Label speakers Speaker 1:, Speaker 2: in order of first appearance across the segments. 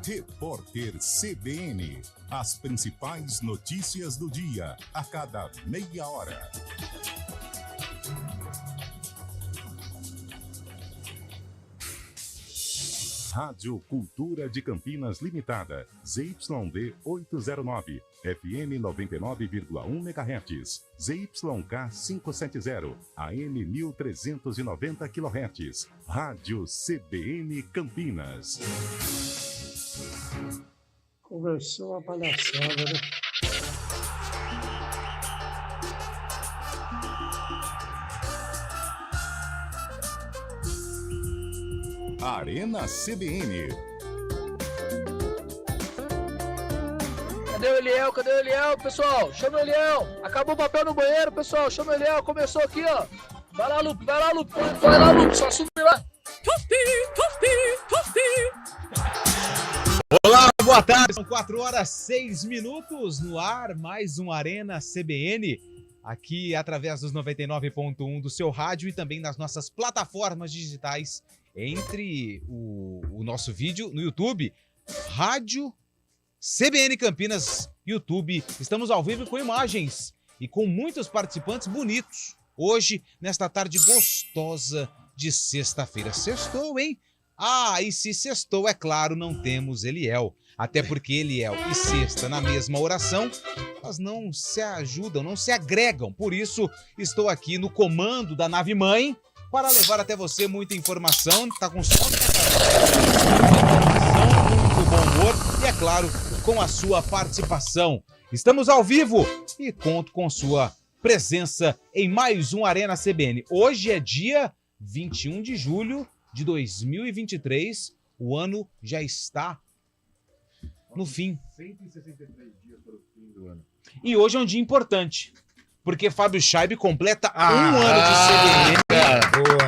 Speaker 1: Repórter CBN. As principais notícias do dia, a cada meia hora. Rádio Cultura de Campinas Limitada, ZYD 809, FM 99,1 MHz, ZYK 570, AM 1390 kHz, Rádio CBN Campinas.
Speaker 2: Conversou uma palhaçada, né?
Speaker 1: Arena CBN.
Speaker 3: Cadê o Eliel? Cadê o Eliel, pessoal? Chama o Eliel. Acabou o papel no banheiro, pessoal. Chama o Eliel. Começou aqui, ó. Vai lá, Lupe. Vai lá, Lupe. Vai lá, Lupe. Só subir lá.
Speaker 4: Olá, boa tarde. São 4h06 no ar. Mais um Arena CBN. Aqui através dos 99.1 do seu rádio e também nas nossas plataformas digitais. Entre o nosso vídeo no YouTube, Rádio CBN Campinas, YouTube. Estamos ao vivo com imagens e com muitos participantes bonitos. Hoje, nesta tarde gostosa de sexta-feira. Sextou, hein? Ah, e se sextou, é claro, não temos Eliel. Até porque Eliel e sexta na mesma oração, elas não se ajudam, não se agregam. Por isso, estou aqui no comando da nave-mãe, para levar até você muita informação, tá com sono, muito bom humor e, é claro, com a sua participação. Estamos ao vivo e conto com sua presença em mais um Arena CBN. Hoje é dia 21 de julho de 2023, o ano já está no fim.
Speaker 5: 163 dias para o fim do ano.
Speaker 4: E hoje é um dia importante, porque Fábio Scheibe completa um ano de CBN.
Speaker 5: Boa.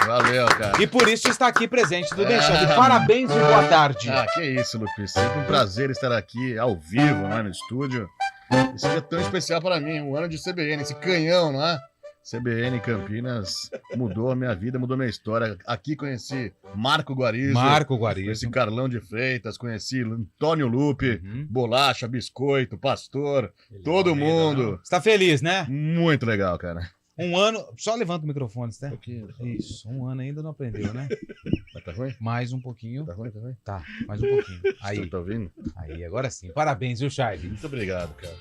Speaker 5: Valeu, cara.
Speaker 4: E por isso está aqui presente. Tudo bem, Scheibe? Parabéns e boa tarde.
Speaker 5: Que isso, Lupe. Sempre um prazer estar aqui ao vivo, né, no estúdio. Esse dia é tão especial para mim, um ano de CBN, esse canhão, não é? CBN Campinas mudou a minha vida, mudou a minha história. Aqui conheci Marco Guarizo. Conheci Carlão de Freitas, conheci Antônio Lupe, Bolacha, Biscoito, Pastor, todo mundo.
Speaker 4: Você tá feliz, né?
Speaker 5: Muito legal, cara.
Speaker 4: Um ano... Só levanta o microfone, tá?
Speaker 5: Isso,
Speaker 4: um ano ainda não aprendeu, né?
Speaker 5: Tá ruim?
Speaker 4: Mais um pouquinho.
Speaker 5: Tá ruim?
Speaker 4: Tá, mais um pouquinho. Aí.
Speaker 5: Tá ouvindo?
Speaker 4: Aí, agora sim. Parabéns, viu, Scheibe?
Speaker 5: Muito obrigado, cara.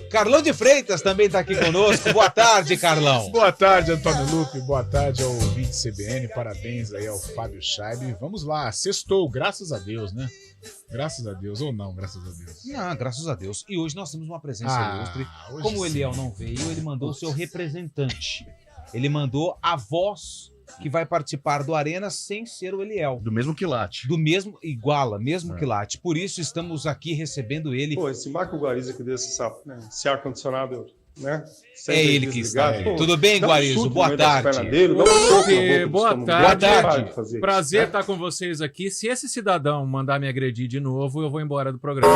Speaker 4: Carlão de Freitas também tá aqui conosco. Boa tarde, Carlão.
Speaker 6: Boa tarde, Antônio Lupe. Boa tarde ao ouvinte CBN. Parabéns aí ao Fábio Scheibe. Vamos lá, sextou, graças a Deus, né? Graças a Deus, ou não, graças a Deus.
Speaker 4: Não, graças a Deus. E hoje nós temos uma presença ilustre. Como o Eliel não veio, ele mandou o seu representante. Ele mandou a voz que vai participar do Arena sem ser o Eliel.
Speaker 5: Do mesmo quilate.
Speaker 4: Do mesmo, mesmo quilate. Por isso estamos aqui recebendo ele.
Speaker 2: Pô, esse Marco Guarizo que desse esse ar-condicionado, né?
Speaker 4: É ele que está aí. Tudo bem, Guarizo? Boa tarde.
Speaker 7: Boa tarde. Prazer estar com vocês aqui. Se esse cidadão mandar me agredir de novo, eu vou embora do programa.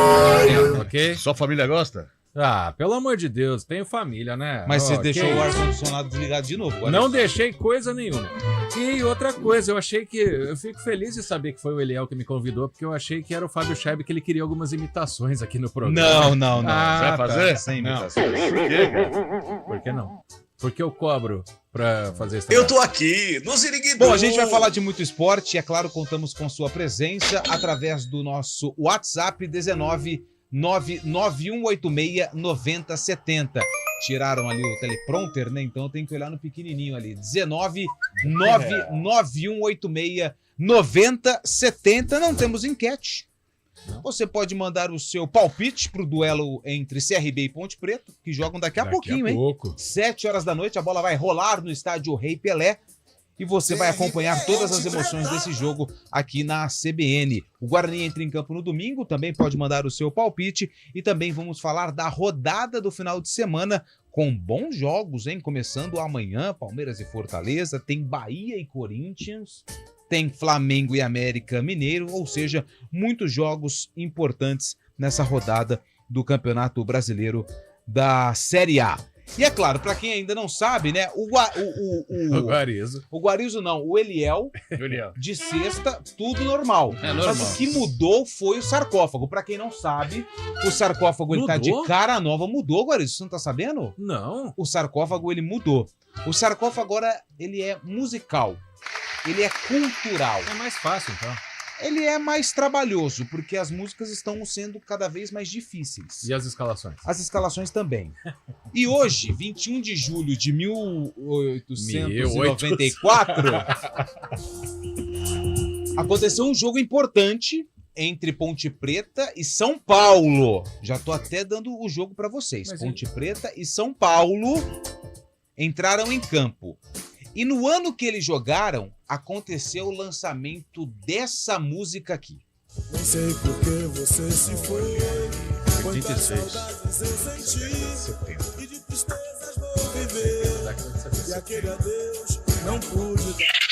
Speaker 7: Ok?
Speaker 5: Sua família gosta?
Speaker 7: Ah, pelo amor de Deus, tenho família, né?
Speaker 4: Mas você deixou o ar-condicionado desligado de novo.
Speaker 7: Não deixei coisa nenhuma. E outra coisa, eu fico feliz de saber que foi o Eliel que me convidou, porque eu achei que era o Fábio Scheibe que ele queria algumas imitações aqui no programa.
Speaker 4: Não.
Speaker 5: Você vai fazer?
Speaker 4: Sem imitações.
Speaker 5: Por quê, cara?
Speaker 7: Por que não? Porque eu cobro pra fazer isso.
Speaker 8: Eu tô aqui, no Ziriguidu.
Speaker 4: Bom, a gente vai falar de muito esporte e, é claro, contamos com sua presença através do nosso WhatsApp 19991869070. Tiraram ali o teleprompter, né? Então tem que olhar no pequenininho ali. 19991869070. Não temos enquete. Você pode mandar o seu palpite pro duelo entre CRB e Ponte Preta, que jogam daqui a pouquinho, hein? 7 horas da noite, a bola vai rolar no estádio Rei Pelé. E você vai acompanhar todas as emoções desse jogo aqui na CBN. O Guarani entra em campo no domingo, também pode mandar o seu palpite. E também vamos falar da rodada do final de semana, com bons jogos, hein? Começando amanhã, Palmeiras e Fortaleza, tem Bahia e Corinthians, tem Flamengo e América Mineiro, ou seja, muitos jogos importantes nessa rodada do Campeonato Brasileiro da Série A. E é claro, pra quem ainda não sabe, né,
Speaker 7: O Guarizo.
Speaker 4: o Guarizo não, o Eliel, de sexta, tudo normal.
Speaker 5: É normal.
Speaker 4: Mas o que mudou foi o sarcófago. Pra quem não sabe, o sarcófago ele tá de
Speaker 7: Mudou?
Speaker 4: cara nova. Mudou, Guarizo, você não tá sabendo?
Speaker 7: Não.
Speaker 4: O sarcófago ele mudou. O sarcófago agora ele é musical. Ele é cultural.
Speaker 7: É mais fácil, então.
Speaker 4: Ele é mais trabalhoso, porque as músicas estão sendo cada vez mais difíceis.
Speaker 7: E as escalações?
Speaker 4: As escalações também. E hoje, 21 de julho de 1894, aconteceu um jogo importante entre Ponte Preta e São Paulo. Já tô até dando o jogo para vocês.
Speaker 7: Mas
Speaker 4: Ponte Preta e São Paulo entraram em campo. E no ano que eles jogaram, aconteceu o lançamento dessa música aqui.
Speaker 8: Nem sei por que você se foi.
Speaker 5: 86.
Speaker 8: E de tristezas vou viver. E aquele adeus não pude.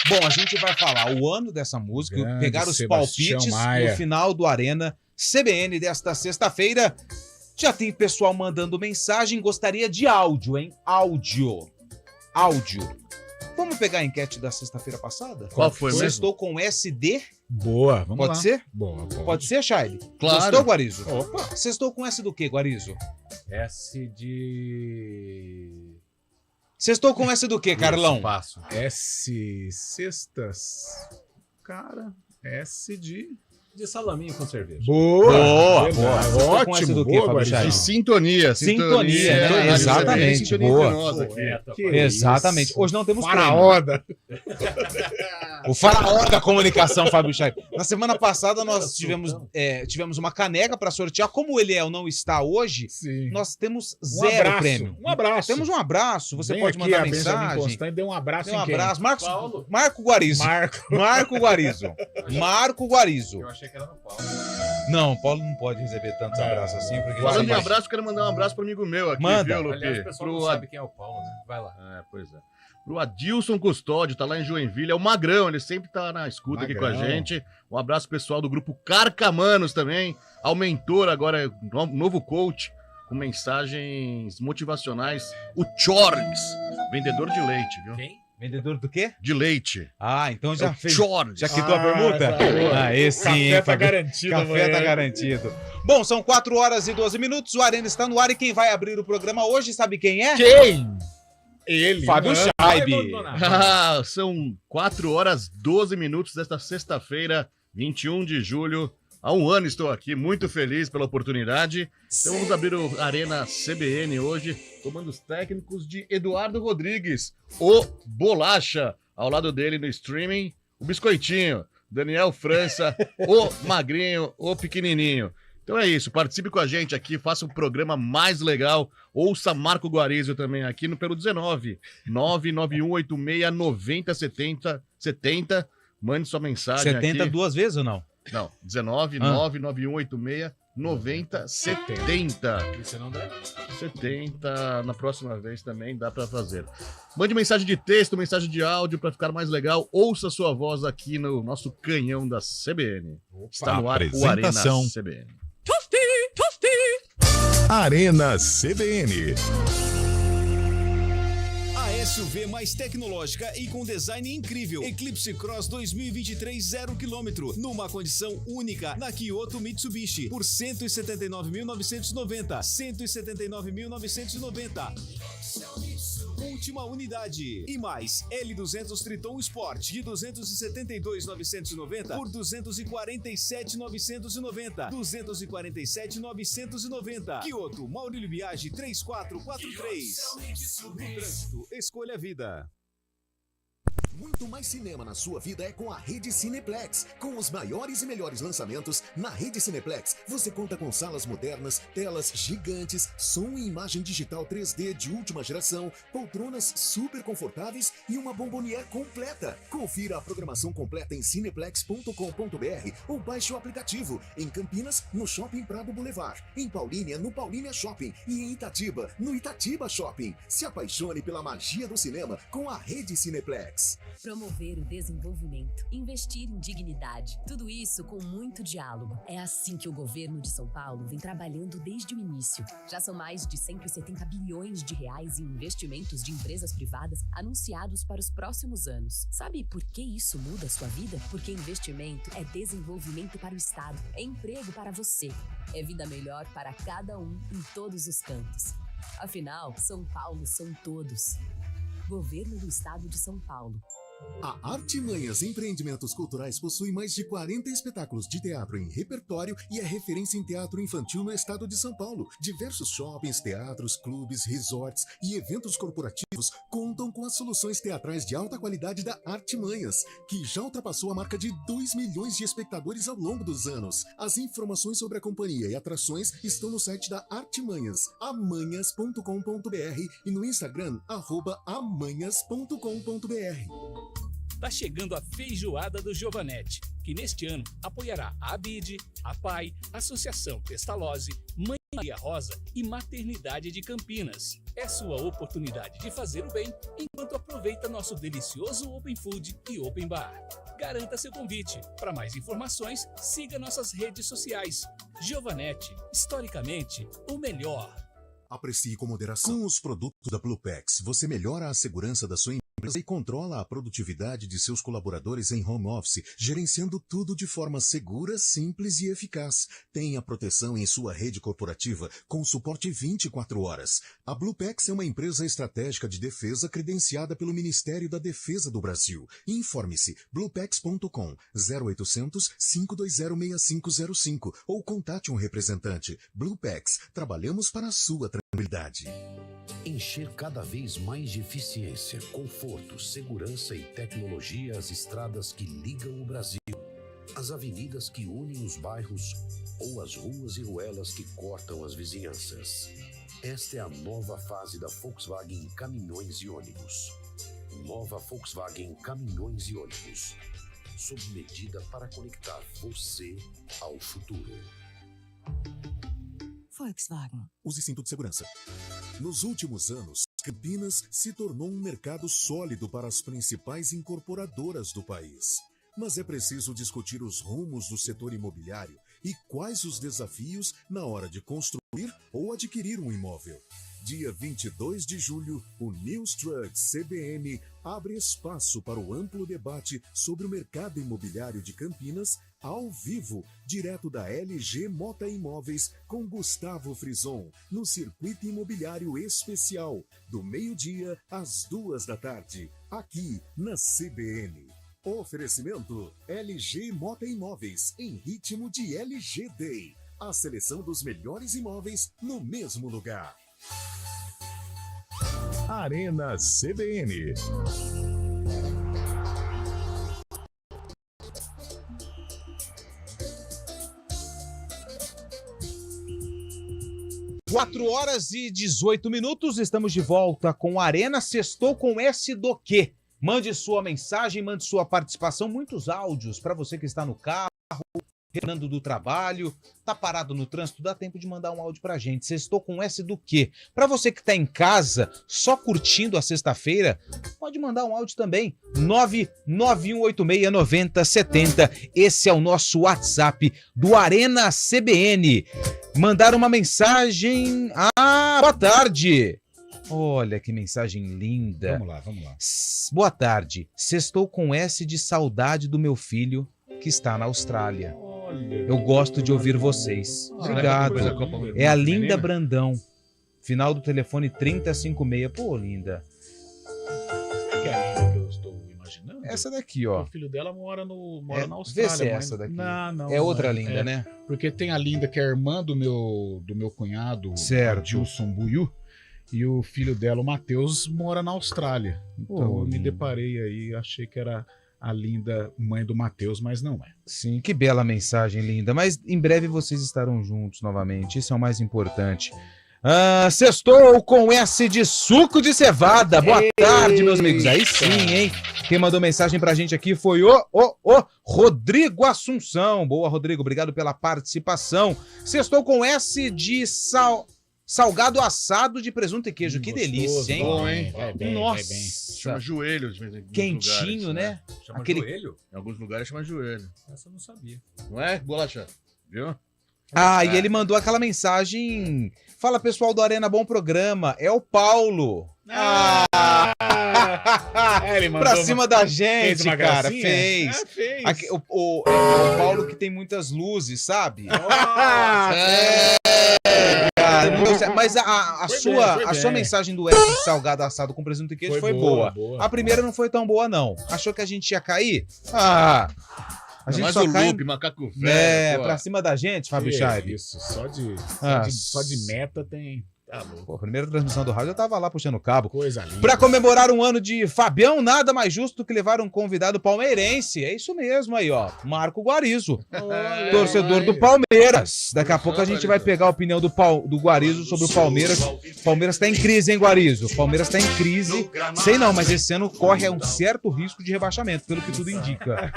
Speaker 4: Bom, a gente vai falar o ano dessa música,
Speaker 6: Grande
Speaker 4: pegar os
Speaker 6: Sebastião
Speaker 4: palpites
Speaker 6: Maia.
Speaker 4: no final do Arena CBN desta sexta-feira. Já tem pessoal mandando mensagem, gostaria de áudio, hein? Áudio. Vamos pegar a enquete da sexta-feira passada?
Speaker 5: Qual foi mesmo?
Speaker 4: Estou com SD?
Speaker 6: Boa, vamos lá.
Speaker 4: Pode ser?
Speaker 6: Boa, boa.
Speaker 4: Pode ser, Chaile?
Speaker 5: Claro.
Speaker 4: Gostou, Guarizo?
Speaker 6: Opa.
Speaker 4: Sextou com S do quê, Guarizo?
Speaker 7: S de...
Speaker 4: Sextou com S do quê, Carlão?
Speaker 7: Passo.
Speaker 6: S sextas. Cara, S de...
Speaker 7: De salaminho com cerveja.
Speaker 6: Boa.
Speaker 4: Boa.
Speaker 6: Verdade.
Speaker 4: Você tá com essa
Speaker 6: Ótimo,
Speaker 4: do quê,
Speaker 6: boa,
Speaker 4: Fábio
Speaker 6: Guarizo.
Speaker 4: Chaves?
Speaker 5: De sintonia.
Speaker 4: Sintonia, né?
Speaker 5: Sintonia,
Speaker 4: Exatamente.
Speaker 5: Sintonia
Speaker 4: Boa.
Speaker 5: entre nós aqui.
Speaker 6: Que
Speaker 4: Exatamente.
Speaker 6: isso.
Speaker 4: Hoje não temos prêmio.
Speaker 6: Faraoda.
Speaker 4: O faraó da comunicação, Fábio Chaves. Na semana passada nós tivemos uma caneca para sortear. Como o Eliel não está hoje,
Speaker 6: Sim.
Speaker 4: nós temos
Speaker 6: Um
Speaker 4: zero
Speaker 6: abraço.
Speaker 4: prêmio.
Speaker 6: Um abraço.
Speaker 4: Temos um abraço. Você
Speaker 6: Vem
Speaker 4: pode
Speaker 6: aqui
Speaker 4: mandar
Speaker 6: a Benjamin
Speaker 4: mensagem.
Speaker 6: Constant, dê um abraço
Speaker 4: Dê um
Speaker 6: em quem?
Speaker 4: abraço.
Speaker 7: Paulo.
Speaker 4: Marco Guarizo. Marco Guarizo. Marco Guarizo.
Speaker 7: Eu achei que era no Paulo.
Speaker 4: Não, o Paulo não pode receber tantos abraços assim, porque
Speaker 5: Falando
Speaker 4: ele
Speaker 5: em abraço, quero mandar um abraço pro amigo meu aqui,
Speaker 4: Manda.
Speaker 5: viu, Lupe?
Speaker 7: Aliás, o pessoal não sabe quem é o Paulo, né? Vai lá.
Speaker 5: Pois é. Pro Adilson Custódio, tá lá em Joinville, é o Magrão, ele sempre tá na escuta aqui com a
Speaker 6: Magrão.
Speaker 5: gente. Um abraço pessoal do grupo Carcamanos também, ao mentor agora, novo coach, com mensagens motivacionais, o Chorles, vendedor de leite, viu?
Speaker 7: Quem?
Speaker 4: Vendedor do quê?
Speaker 5: De leite.
Speaker 4: Ah, então
Speaker 5: É
Speaker 4: já
Speaker 5: o
Speaker 4: fez.
Speaker 5: Chorles.
Speaker 4: Já quitou a permuta?
Speaker 6: tá boa.
Speaker 4: Ah, esse sim,
Speaker 6: Café tá
Speaker 4: Fábio.
Speaker 6: garantido
Speaker 4: Café
Speaker 6: amanhã.
Speaker 4: tá garantido. Bom, são 4 horas e 12 minutos, o Arena está no ar e quem vai abrir o programa hoje, sabe quem é?
Speaker 6: Quem? Ele.
Speaker 4: Fábio
Speaker 6: mano.
Speaker 4: Scheibe.
Speaker 5: Ah, são 4 horas 12 minutos desta sexta-feira, 21 de julho. Há um ano estou aqui, muito feliz pela oportunidade. Então vamos abrir o Arena CBN hoje, tomando os técnicos de Eduardo Rodrigues, o Bolacha. Ao lado dele no streaming, o Biscoitinho, Daniel França, o Magrinho, o Pequenininho. Então é isso, participe com a gente aqui, faça um programa mais legal. Ouça Marco Guarizo também aqui no pelo 19 991869070. Mande sua mensagem
Speaker 4: 70
Speaker 5: aqui.
Speaker 4: duas vezes ou não?
Speaker 5: Não, 19 991869070.
Speaker 7: Isso não dá.
Speaker 5: 70 na próxima vez também dá pra fazer. Mande mensagem de texto, mensagem de áudio pra ficar mais legal. Ouça sua voz aqui no nosso canhão da CBN. Está no ar o Arena
Speaker 1: Apresentação.
Speaker 5: CBN.
Speaker 1: Arena CBN.
Speaker 9: A SUV mais tecnológica e com design incrível. Eclipse Cross 2023 0 km, numa condição única na Kyoto Mitsubishi por 179.990. 179.990. Última unidade. E mais, L200 Triton Sport de 272.990 por 247.990. 247.990. Kyoto, Maurílio Biagi 3443. No trânsito, escolha a vida.
Speaker 10: Muito mais cinema na sua vida é com a Rede Cineplex. Com os maiores e melhores lançamentos, na Rede Cineplex você conta com salas modernas, telas gigantes, som e imagem digital 3D de última geração, poltronas super confortáveis e uma bombonière completa. Confira a programação completa em cineplex.com.br ou baixe o aplicativo. Em Campinas, no Shopping Prado Boulevard. Em Paulínia, no Paulínia Shopping. E em Itatiba, no Itatiba Shopping. Se apaixone pela magia do cinema com a Rede Cineplex.
Speaker 11: Promover o desenvolvimento, investir em dignidade, tudo isso com muito diálogo. É assim que o governo de São Paulo vem trabalhando desde o início. Já são mais de 170 bilhões de reais em investimentos de empresas privadas anunciados para os próximos anos. Sabe por que isso muda a sua vida? Porque investimento é desenvolvimento para o Estado, é emprego para você, é vida melhor para cada um em todos os cantos. Afinal, São Paulo são todos. Governo do Estado de São Paulo.
Speaker 10: A Artimanhas Empreendimentos Culturais possui mais de 40 espetáculos de teatro em repertório e é referência em teatro infantil no estado de São Paulo. Diversos shoppings, teatros, clubes, resorts e eventos corporativos contam com as soluções teatrais de alta qualidade da Artimanhas, que já ultrapassou a marca de 2 milhões de espectadores ao longo dos anos. As informações sobre a companhia e atrações estão no site da Artimanhas, amanhas.com.br e no Instagram, @amanhas.com.br.
Speaker 12: Tá chegando a feijoada do Giovanetti, que neste ano apoiará a ABID, a PAI, Associação Pestalozzi, Mãe Maria Rosa e Maternidade de Campinas. É sua oportunidade de fazer o bem enquanto aproveita nosso delicioso Open Food e Open Bar. Garanta seu convite. Para mais informações, siga nossas redes sociais. Giovanetti, historicamente, o melhor.
Speaker 10: Aprecie com moderação. Com os produtos da Bluepex, você melhora a segurança da sua empresa e controla a produtividade de seus colaboradores em home office, gerenciando tudo de forma segura, simples e eficaz. Tenha proteção em sua rede corporativa com suporte 24 horas. A Bluepex é uma empresa estratégica de defesa credenciada pelo Ministério da Defesa do Brasil. Informe-se bluepex.com 0800 520 6505 ou contate um representante. Bluepex, trabalhamos para a sua tranquilidade.
Speaker 13: Encher cada vez mais de eficiência, conforto, segurança e tecnologia as estradas que ligam o Brasil, as avenidas que unem os bairros ou as ruas e ruelas que cortam as vizinhanças. Esta é a nova fase da Volkswagen Caminhões e Ônibus. Nova Volkswagen Caminhões e Ônibus. Sob medida para conectar você ao futuro.
Speaker 11: Volkswagen.
Speaker 10: Use cinto de segurança. Nos últimos anos, Campinas se tornou um mercado sólido para as principais incorporadoras do país. Mas é preciso discutir os rumos do setor imobiliário e quais os desafios na hora de construir ou adquirir um imóvel. Dia 22 de julho, o News Trucks CBN abre espaço para o amplo debate sobre o mercado imobiliário de Campinas, ao vivo, direto da LG Mota Imóveis, com Gustavo Frison, no Circuito Imobiliário Especial, do meio-dia às 14h, aqui na CBN. Oferecimento LG Mota Imóveis, em ritmo de LG Day. A seleção dos melhores imóveis no mesmo lugar.
Speaker 1: Arena CBN.
Speaker 4: Quatro horas e 18 minutos, estamos de volta com a Arena. Sextou com S do quê? Mande sua mensagem, mande sua participação, muitos áudios para você que está no carro, retornando do trabalho, tá parado no trânsito, dá tempo de mandar um áudio pra gente. Sextou com S do quê? Para você que tá em casa, só curtindo a sexta-feira, pode mandar um áudio também, 991869070. Esse é o nosso WhatsApp do Arena CBN. Mandar uma mensagem. Boa tarde. Olha que mensagem linda.
Speaker 6: Vamos lá.
Speaker 4: Boa tarde. Sextou com S de saudade do meu filho que está na Austrália. Eu gosto de ouvir vocês. Obrigado. É a Linda Brandão. Final do telefone 3056. Pô, Linda.
Speaker 6: Que é a Linda que eu estou imaginando?
Speaker 4: Essa daqui, ó.
Speaker 6: O filho dela mora na Austrália.
Speaker 4: Vê se é essa daqui.
Speaker 6: Não,
Speaker 4: é outra Linda, né?
Speaker 6: Porque tem a Linda que é irmã do meu cunhado,
Speaker 4: certo.
Speaker 6: Dilson Buiu. E o filho dela, o Matheus, mora na Austrália. Então eu me deparei aí, achei que era a Linda, mãe do Matheus, mas não é.
Speaker 4: Sim, que bela mensagem, Linda. Mas em breve vocês estarão juntos novamente, isso é o mais importante. Sextou com S de suco de cevada. Boa tarde, meus amigos. Aí sim, hein? Quem mandou mensagem pra gente aqui foi o Rodrigo Assunção. Boa, Rodrigo, obrigado pela participação. Sextou com S de Salgado assado de presunto e queijo. Que delícia, hein?
Speaker 5: Bom, hein?
Speaker 6: Vai bem,
Speaker 4: Nossa.
Speaker 6: vai bem.
Speaker 5: Chama joelho. Em alguns
Speaker 4: Quentinho,
Speaker 5: lugares,
Speaker 4: né?
Speaker 7: Chama
Speaker 4: Aquele-
Speaker 7: joelho?
Speaker 5: Em alguns lugares chama joelho.
Speaker 7: Essa eu não sabia.
Speaker 5: Não é, Bolacha? Viu?
Speaker 4: Ah, e ele mandou aquela mensagem. Fala, pessoal do Arena, bom programa. É o Paulo.
Speaker 6: Ele mandou
Speaker 4: Pra cima da
Speaker 6: fez
Speaker 4: gente,
Speaker 6: uma
Speaker 4: cara.
Speaker 6: gracinha?
Speaker 4: Fez.
Speaker 6: Fez.
Speaker 4: Aqui, o Paulo que tem muitas luzes, sabe? Cara, não deu certo. Mas a
Speaker 6: Foi
Speaker 4: sua,
Speaker 6: bem, foi
Speaker 4: a sua
Speaker 6: bem.
Speaker 4: mensagem do F salgado assado com presunto e queijo foi boa. A primeira não foi tão boa, não. Achou que a gente ia cair? A gente
Speaker 5: Mas
Speaker 4: só
Speaker 5: o
Speaker 4: cai...
Speaker 5: Lupe, macaco velho.
Speaker 4: É,
Speaker 5: pô.
Speaker 4: pra cima da gente, Fábio
Speaker 6: Que
Speaker 4: Chaib.
Speaker 6: Isso, só de meta tem. Tá louco.
Speaker 4: Pô, a primeira transmissão do rádio eu tava lá puxando o cabo.
Speaker 6: Coisa linda.
Speaker 4: Pra comemorar um ano de Fabião, nada mais justo que levar um convidado palmeirense. É isso mesmo aí, ó. Marco Guarizo, torcedor do Palmeiras. Daqui a pouco a gente vai pegar a opinião do Guarizo sobre o Palmeiras. O Palmeiras tá em crise, hein, Guarizo? O Palmeiras tá em crise. Sei não, mas esse ano corre um certo risco de rebaixamento, pelo que tudo indica.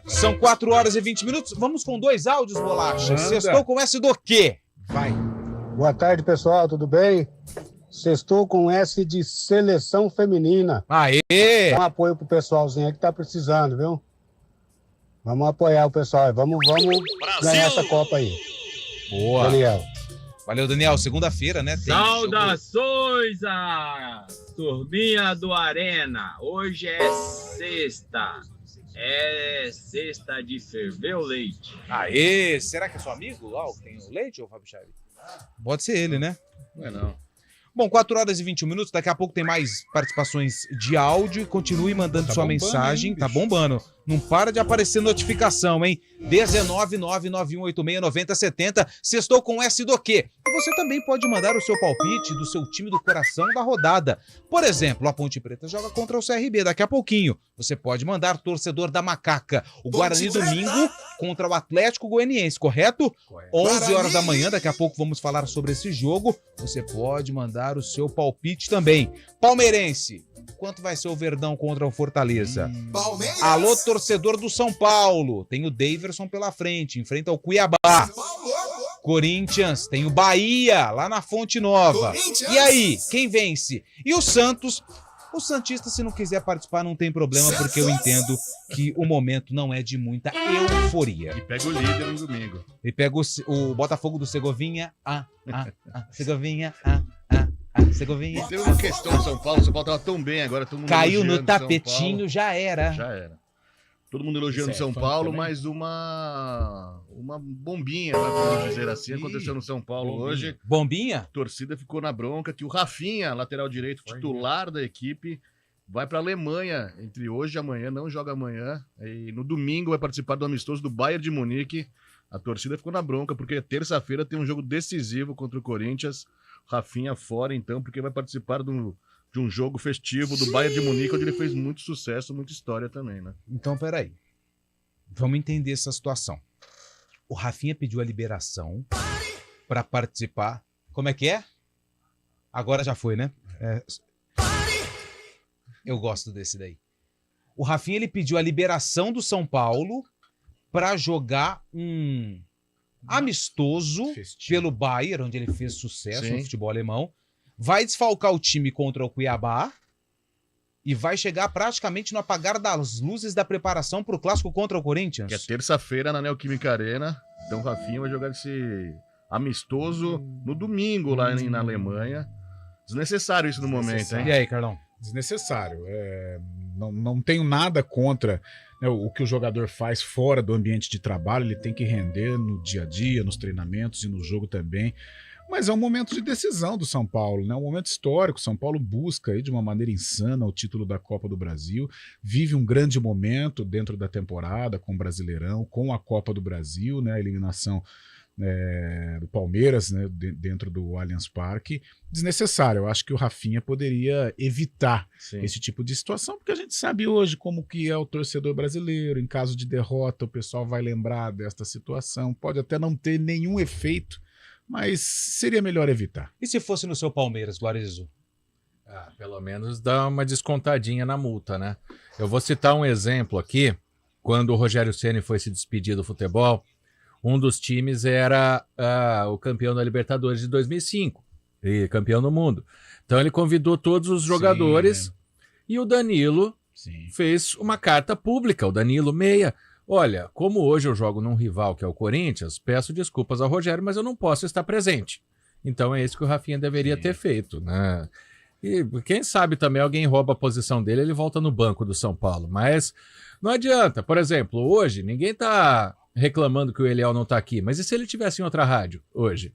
Speaker 4: São 4 horas e 20 minutos. Vamos com 2 áudios, Bolacha. Sextou com S do quê?
Speaker 6: Vai.
Speaker 14: Boa tarde, pessoal, tudo bem? Sextou com S de seleção feminina.
Speaker 4: Aê!
Speaker 14: Dá um apoio pro pessoalzinho aí que tá precisando, viu? Vamos apoiar o pessoal aí, vamos ganhar essa Copa aí.
Speaker 4: Boa.
Speaker 14: Daniel.
Speaker 4: Valeu, Daniel. Segunda-feira, né? Tem
Speaker 15: Saudações à turminha do Arena. Hoje é sexta. É sexta de ferver o leite.
Speaker 4: Aê! Será que é seu amigo lá, o que tem o leite ou o Fábio Chaves? Pode ser ele, né?
Speaker 5: Não é não.
Speaker 4: Bom, 4 horas e 21 minutos. Daqui a pouco tem mais participações de áudio. Continue mandando
Speaker 6: Tá
Speaker 4: sua
Speaker 6: bombando,
Speaker 4: mensagem.
Speaker 6: hein,
Speaker 4: Tá
Speaker 6: bicho?
Speaker 4: bombando. Não para de aparecer notificação, hein? 19991869070. Sextou com S do quê? E você também pode mandar o seu palpite do seu time do coração da rodada. Por exemplo, a Ponte Preta joga contra o CRB daqui a pouquinho. Você pode mandar torcedor da Macaca. O Guarani domingo contra o Atlético Goianiense, correto? 11 horas da manhã, daqui a pouco vamos falar sobre esse jogo. Você pode mandar o seu palpite também. Palmeirense, quanto vai ser o Verdão contra o Fortaleza? Alô, torcedor do São Paulo. Tem o Daverson pela frente, enfrenta o Cuiabá. Corinthians, tem o Bahia, lá na Fonte Nova. E aí, quem vence? E o Santos? O Santista, se não quiser participar, não tem problema, porque eu entendo que o momento não é de muita euforia.
Speaker 5: E pega o líder no domingo.
Speaker 4: E pega o Botafogo do Segovinha. Segovinha. Segovinha.
Speaker 5: Teve uma questão do São Paulo. O São Paulo tava tão bem agora. Todo mundo
Speaker 4: Caiu no
Speaker 5: elogiando São
Speaker 4: tapetinho,
Speaker 5: Paulo.
Speaker 4: já era.
Speaker 5: Já era. Todo mundo elogiando
Speaker 6: Isso é
Speaker 5: São
Speaker 6: funk
Speaker 5: Paulo,
Speaker 6: também?
Speaker 5: mas uma bombinha, vamos dizer assim, aconteceu no São Paulo hoje.
Speaker 4: Bombinha?
Speaker 5: A torcida ficou na bronca que o Rafinha, lateral direito, titular da equipe, vai para a Alemanha entre hoje e amanhã, não joga amanhã. E no domingo vai participar do amistoso do Bayern de Munique. A torcida ficou na bronca, porque terça-feira tem um jogo decisivo contra o Corinthians. Rafinha fora, então, porque vai participar de um jogo festivo do Bayern de Munique, onde ele fez muito sucesso, muita história também, né?
Speaker 4: Então, peraí. Vamos entender essa situação. O Rafinha pediu a liberação para participar. Como é que é? Agora já foi, né? Eu gosto desse daí. O Rafinha, ele pediu a liberação do São Paulo para jogar um amistoso pelo Bayern, onde ele fez sucesso
Speaker 5: Sim.
Speaker 4: no futebol alemão. Vai desfalcar o time contra o Cuiabá e vai chegar praticamente no apagar das luzes da preparação para o clássico contra o Corinthians.
Speaker 5: Que é terça-feira na Neoquímica Arena. Então o Rafinha vai jogar esse amistoso no domingo lá na Alemanha. Desnecessário isso no momento, hein?
Speaker 4: E aí, Carlão?
Speaker 6: Desnecessário. Não tenho nada contra, né, o que o jogador faz fora do ambiente de trabalho. Ele tem que render no dia a dia, nos treinamentos e no jogo também. Mas é um momento de decisão do São Paulo, né? Um momento histórico. São Paulo busca aí de uma maneira insana o título da Copa do Brasil, vive um grande momento dentro da temporada com o Brasileirão, com a Copa do Brasil, né? A eliminação do Palmeiras, né? Dentro do Allianz Parque. Desnecessário. Eu acho que o Rafinha poderia evitar esse tipo de situação, porque a gente sabe hoje como que é o torcedor brasileiro. Em caso de derrota, o pessoal vai lembrar desta situação. Pode até não ter nenhum efeito, mas seria melhor evitar.
Speaker 4: E se fosse no seu Palmeiras, Guarizo?
Speaker 7: Pelo menos dá uma descontadinha na multa, né? Eu vou citar um exemplo aqui. Quando o Rogério Ceni foi se despedir do futebol, um dos times era o campeão da Libertadores de 2005 e campeão do mundo. Então ele convidou todos os jogadores e o Danilo fez uma carta pública, o Danilo Meia. Olha, como hoje eu jogo num rival que é o Corinthians, peço desculpas ao Rogério, mas eu não posso estar presente. Então é isso que o Rafinha deveria ter feito, né? E quem sabe também alguém rouba a posição dele, ele volta no banco do São Paulo. Mas não adianta. Por exemplo, hoje ninguém tá reclamando que o Eliel não tá aqui, mas e se ele tivesse em outra rádio hoje?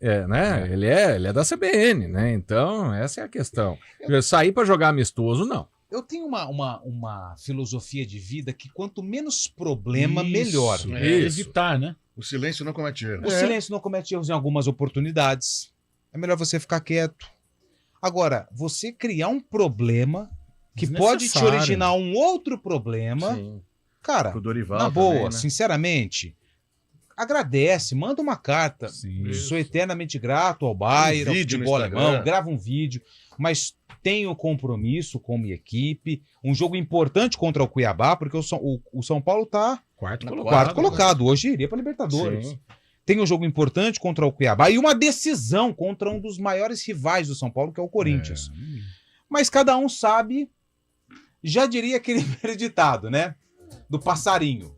Speaker 7: Né? Ele é da CBN, né? Então essa é a questão. Sair para jogar amistoso, não.
Speaker 4: Eu tenho uma filosofia de vida que quanto menos problema, melhor.
Speaker 6: Evitar, né?
Speaker 5: O silêncio não comete erros.
Speaker 4: O silêncio não comete erros em algumas oportunidades. É melhor você ficar quieto. Agora, você criar um problema que pode te originar um outro problema, cara, na boa,
Speaker 5: também, né?
Speaker 4: Sinceramente, agradece, manda uma carta. Sou eternamente grato ao Bayern, ao futebol alemão, grava um vídeo, mas tenho compromisso com minha equipe, um jogo importante contra o Cuiabá, porque o São Paulo tá quarto colocado, hoje iria para Libertadores. Tem um jogo importante contra o Cuiabá e uma decisão contra um dos maiores rivais do São Paulo, que é o Corinthians. Mas cada um sabe, já diria aquele ditado, né? Do passarinho.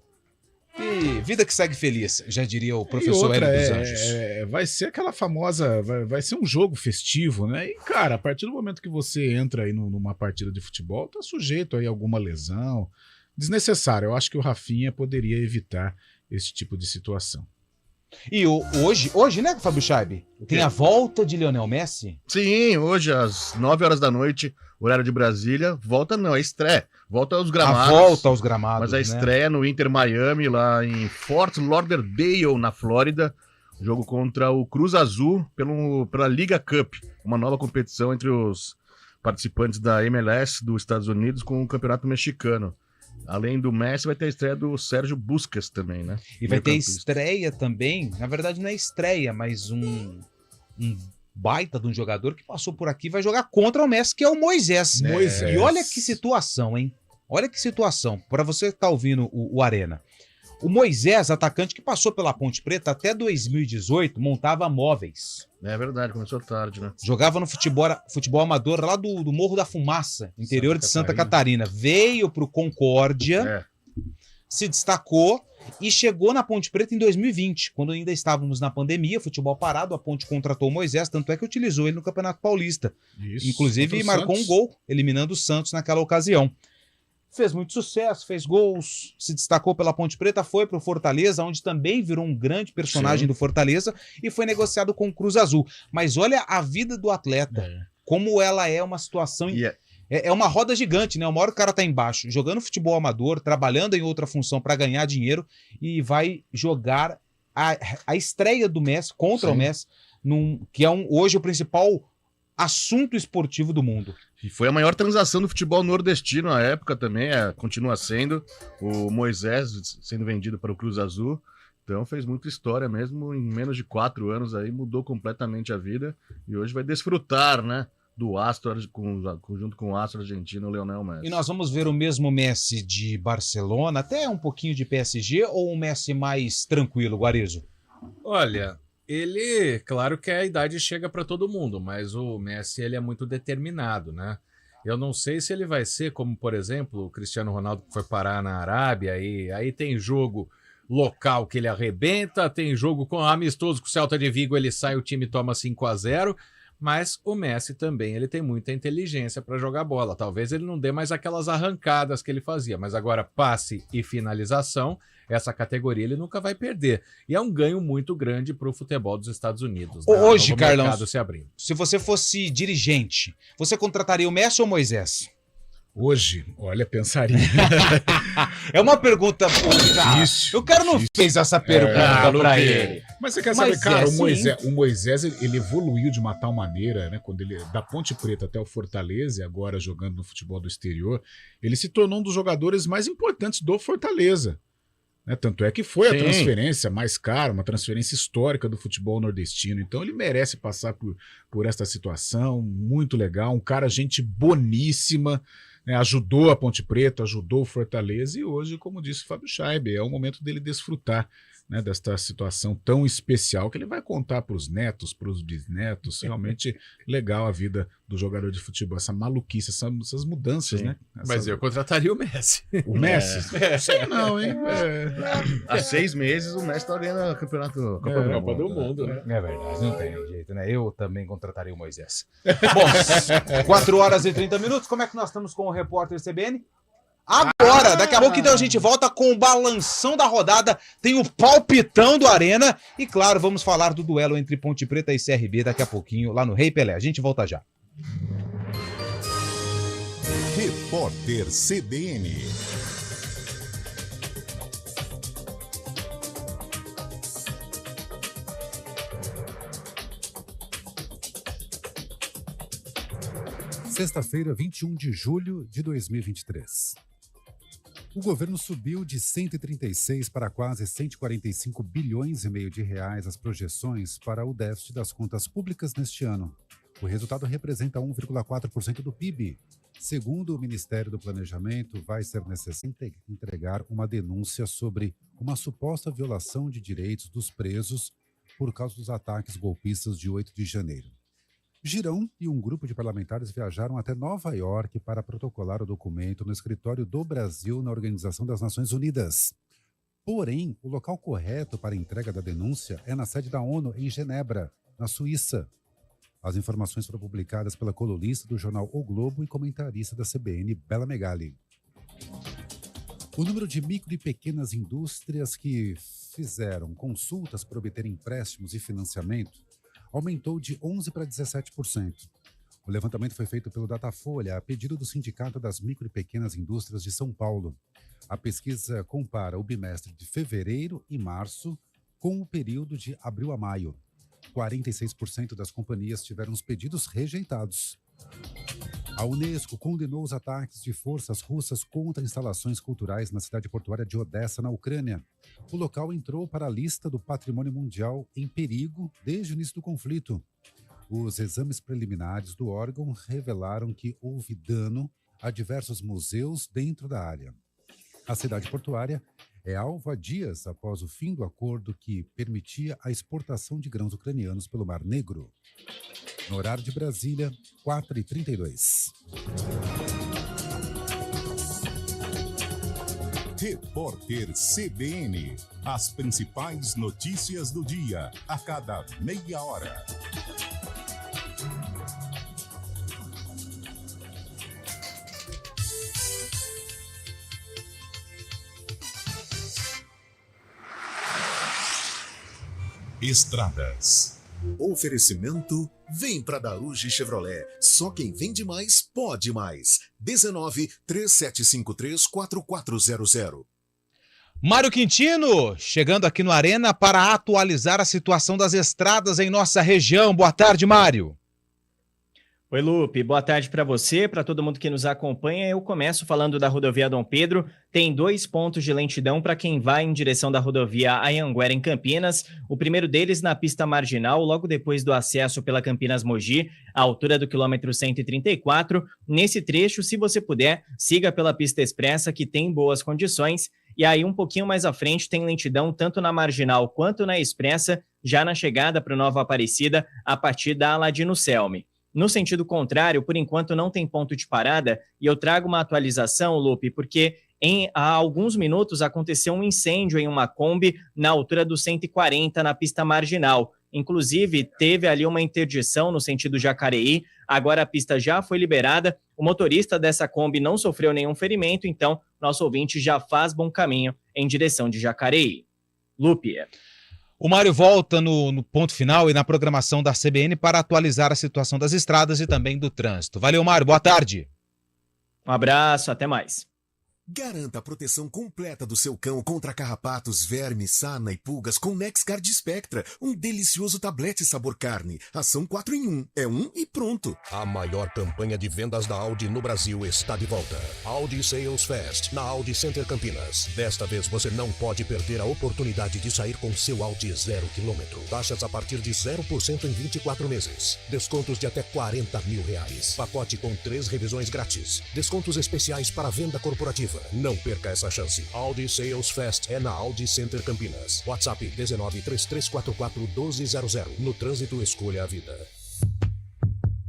Speaker 4: E vida que segue feliz, já diria o professor Hélio dos Anjos.
Speaker 6: Vai ser aquela famosa... Vai ser um jogo festivo, né? E, cara, a partir do momento que você entra aí numa partida de futebol, tá sujeito aí a alguma lesão desnecessária. Eu acho que o Rafinha poderia evitar esse tipo de situação.
Speaker 4: E hoje, né, Fábio Scheib? Tem a volta de Lionel Messi?
Speaker 5: Sim, hoje às 9 horas da noite, horário de Brasília. Volta não, é estreia. Volta aos gramados.
Speaker 4: A volta aos gramados,
Speaker 5: mas a estreia no Inter Miami, lá em Fort Lauderdale, na Flórida. Jogo contra o Cruz Azul pela Liga Cup, uma nova competição entre os participantes da MLS dos Estados Unidos com o Campeonato Mexicano. Além do Messi, vai ter a estreia do Sérgio Busquets também, né?
Speaker 4: E vai ter estreia também, na verdade não é estreia, mas um baita de um jogador que passou por aqui vai jogar contra o Messi, que é o Moisés. E olha que situação, hein? Olha que situação, para você que tá ouvindo o Arena. O Moisés, atacante que passou pela Ponte Preta até 2018, montava móveis.
Speaker 5: É verdade, começou tarde, né?
Speaker 4: Jogava no futebol amador lá do Morro da Fumaça, interior de Santa Catarina. Veio pro Concórdia, se destacou e chegou na Ponte Preta em 2020, quando ainda estávamos na pandemia, futebol parado, a Ponte contratou o Moisés, tanto é que utilizou ele no Campeonato Paulista. Isso, inclusive marcou um gol, eliminando o Santos naquela ocasião. Fez muito sucesso, fez gols, se destacou pela Ponte Preta, foi para o Fortaleza, onde também virou um grande personagem do Fortaleza e foi negociado com o Cruz Azul. Mas olha a vida do atleta, como ela é uma situação... É uma roda gigante, né? Uma hora o cara tá embaixo, jogando futebol amador, trabalhando em outra função para ganhar dinheiro e vai jogar a estreia do Messi contra o Messi, que é hoje o principal assunto esportivo do mundo.
Speaker 5: E foi a maior transação do futebol nordestino na época também, continua sendo. O Moisés sendo vendido para o Cruz Azul. Então fez muita história mesmo, em menos de 4 anos aí, mudou completamente a vida. E hoje vai desfrutar, né, do astro, junto com o astro argentino, Lionel Messi.
Speaker 4: E nós vamos ver o mesmo Messi de Barcelona, até um pouquinho de PSG, ou um Messi mais tranquilo, Guarizo?
Speaker 7: Olha... Ele, claro que a idade chega para todo mundo, mas o Messi ele é muito determinado, né? Eu não sei se ele vai ser como, por exemplo, o Cristiano Ronaldo que foi parar na Arábia, aí tem jogo local que ele arrebenta, tem jogo amistoso com o Celta de Vigo, ele sai, o time toma 5-0, mas o Messi também, ele tem muita inteligência para jogar bola. Talvez ele não dê mais aquelas arrancadas que ele fazia, mas agora passe e finalização, essa categoria ele nunca vai perder. E é um ganho muito grande para o futebol dos Estados Unidos. Né?
Speaker 4: Hoje, Carlão, se você fosse dirigente, você contrataria o Messi ou o Moisés?
Speaker 6: Hoje, olha, pensaria.
Speaker 4: É uma pergunta difícil. O cara não fez essa pergunta pra ele.
Speaker 6: Mas você quer saber, cara, o Moisés ele evoluiu de uma tal maneira, né? Quando ele da Ponte Preta até o Fortaleza, e agora jogando no futebol do exterior, ele se tornou um dos jogadores mais importantes do Fortaleza. Né? Tanto é que foi a transferência mais cara, uma transferência histórica do futebol nordestino. Então ele merece passar por esta situação, muito legal. Um cara, gente boníssima. Né, ajudou a Ponte Preta, ajudou o Fortaleza e hoje, como disse o Fábio Scheib, é o momento dele desfrutar, né, desta situação tão especial que ele vai contar para os netos, para os bisnetos. Realmente legal a vida do jogador de futebol, essa maluquice, essas mudanças,
Speaker 7: Sim.
Speaker 6: né?
Speaker 7: Mas eu contrataria o Messi.
Speaker 6: O Messi? Sei não, hein?
Speaker 5: Há 6 meses o Messi tá ganhando Copa do Mundo.
Speaker 4: Né? É verdade, não tem jeito, né? Eu também contrataria o Moisés. Bom, 4 horas e 30 minutos, como é que nós estamos com o repórter CBN? Agora, daqui a pouco então a gente volta com o balanção da rodada, tem o palpitão do Arena e claro, vamos falar do duelo entre Ponte Preta e CRB daqui a pouquinho lá no Rei Pelé. A gente volta já.
Speaker 1: Repórter CBN.
Speaker 16: Sexta-feira, 21 de julho de 2023. O governo subiu de 136 para quase 145 bilhões e meio de reais as projeções para o déficit das contas públicas neste ano. O resultado representa 1,4% do PIB. Segundo o Ministério do Planejamento, vai ser necessário entregar uma denúncia sobre uma suposta violação de direitos dos presos por causa dos ataques golpistas de 8 de janeiro. Girão e um grupo de parlamentares viajaram até Nova York para protocolar o documento no escritório do Brasil na Organização das Nações Unidas. Porém, o local correto para a entrega da denúncia é na sede da ONU, em Genebra, na Suíça. As informações foram publicadas pela colunista do jornal O Globo e comentarista da CBN, Bela Megali. O número de micro e pequenas indústrias que fizeram consultas para obter empréstimos e financiamento aumentou de 11% para 17%. O levantamento foi feito pelo Datafolha a pedido do Sindicato das Micro e Pequenas Indústrias de São Paulo. A pesquisa compara o bimestre de fevereiro e março com o período de abril a maio. 46% das companhias tiveram os pedidos rejeitados. A Unesco condenou os ataques de forças russas contra instalações culturais na cidade portuária de Odessa, na Ucrânia. O local entrou para a lista do Patrimônio Mundial em perigo desde o início do conflito. Os exames preliminares do órgão revelaram que houve dano a diversos museus dentro da área. A cidade portuária é alvo há dias após o fim do acordo que permitia a exportação de grãos ucranianos pelo Mar Negro. No horário de Brasília, 4h32.
Speaker 1: Repórter CBN. As principais notícias do dia, a cada meia hora. Estradas.
Speaker 10: Oferecimento: vem pra Daruge Chevrolet. Só quem vende mais, pode mais. 19-3753-4400.
Speaker 4: Mário Quintino, chegando aqui no Arena para atualizar a situação das estradas em nossa região. Boa tarde, Mário.
Speaker 17: Oi, Lupe. Boa tarde para você, para todo mundo que nos acompanha. Eu começo falando da rodovia Dom Pedro. Tem 2 pontos de lentidão para quem vai em direção da rodovia Anhanguera, em Campinas. O primeiro deles na pista marginal, logo depois do acesso pela Campinas-Mogi, à altura do quilômetro 134. Nesse trecho, se você puder, siga pela pista expressa, que tem boas condições. E aí, um pouquinho mais à frente, tem lentidão tanto na marginal quanto na expressa, já na chegada para Nova Aparecida, a partir da Aladino Selme. No sentido contrário, por enquanto não tem ponto de parada, e eu trago uma atualização, Lupe, porque há alguns minutos aconteceu um incêndio em uma Kombi na altura do 140 na pista marginal. Inclusive, teve ali uma interdição no sentido Jacareí, agora a pista já foi liberada, o motorista dessa Kombi não sofreu nenhum ferimento, então nosso ouvinte já faz bom caminho em direção de Jacareí. Lupe.
Speaker 4: O Mário volta no ponto final e na programação da CBN para atualizar a situação das estradas e também do trânsito. Valeu, Mário. Boa tarde.
Speaker 17: Um abraço, até mais.
Speaker 10: Garanta a proteção completa do seu cão contra carrapatos, vermes, sarna e pulgas com NexGard Spectra, um delicioso tablete sabor carne. Ação 4 em 1. É um e pronto.
Speaker 13: A maior campanha de vendas da Audi no Brasil está de volta. Audi Sales Fest, na Audi Center Campinas. Desta vez você não pode perder a oportunidade de sair com seu Audi 0 km. Taxas a partir de 0% em 24 meses. Descontos de até R$40 mil. Pacote com 3 revisões grátis. Descontos especiais para venda corporativa.
Speaker 18: Não perca essa chance. Audi Sales Fest é na Audi Center Campinas. WhatsApp 1933441200. No trânsito, escolha a vida.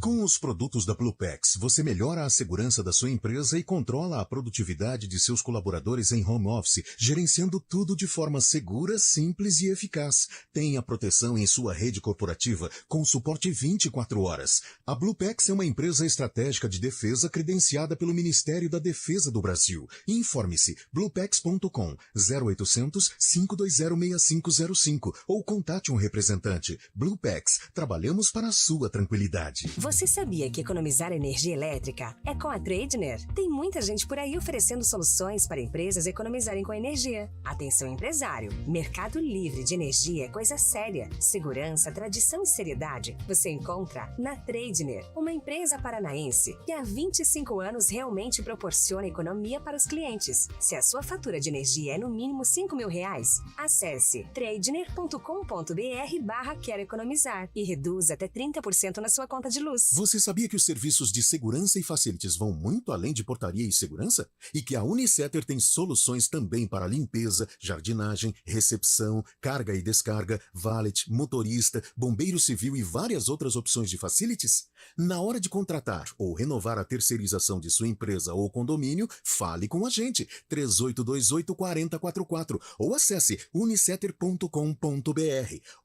Speaker 10: Com os produtos da Bluepex, você melhora a segurança da sua empresa e controla a produtividade de seus colaboradores em home office, gerenciando tudo de forma segura, simples e eficaz. Tenha proteção em sua rede corporativa com suporte 24 horas. A Bluepex é uma empresa estratégica de defesa credenciada pelo Ministério da Defesa do Brasil. Informe-se bluepex.com 0800 520 6505 ou contate um representante. Bluepex, trabalhamos para a sua tranquilidade.
Speaker 19: Você sabia que economizar energia elétrica é com a Tradner? Tem muita gente por aí oferecendo soluções para empresas economizarem com energia. Atenção, empresário! Mercado livre de energia é coisa séria. Segurança, tradição e seriedade você encontra na Tradner, uma empresa paranaense que há 25 anos realmente proporciona economia para os clientes. Se a sua fatura de energia é no mínimo R$5.000, acesse tradner.com.br/quero economizar e reduza até 30% na sua conta de luz.
Speaker 10: Você sabia que os serviços de segurança e facilities vão muito além de portaria e segurança? E que a Unicetter tem soluções também para limpeza, jardinagem, recepção, carga e descarga, valet, motorista, bombeiro civil e várias outras opções de facilities? Na hora de contratar ou renovar a terceirização de sua empresa ou condomínio, fale com a gente, 3828-4044 ou acesse unicetter.com.br.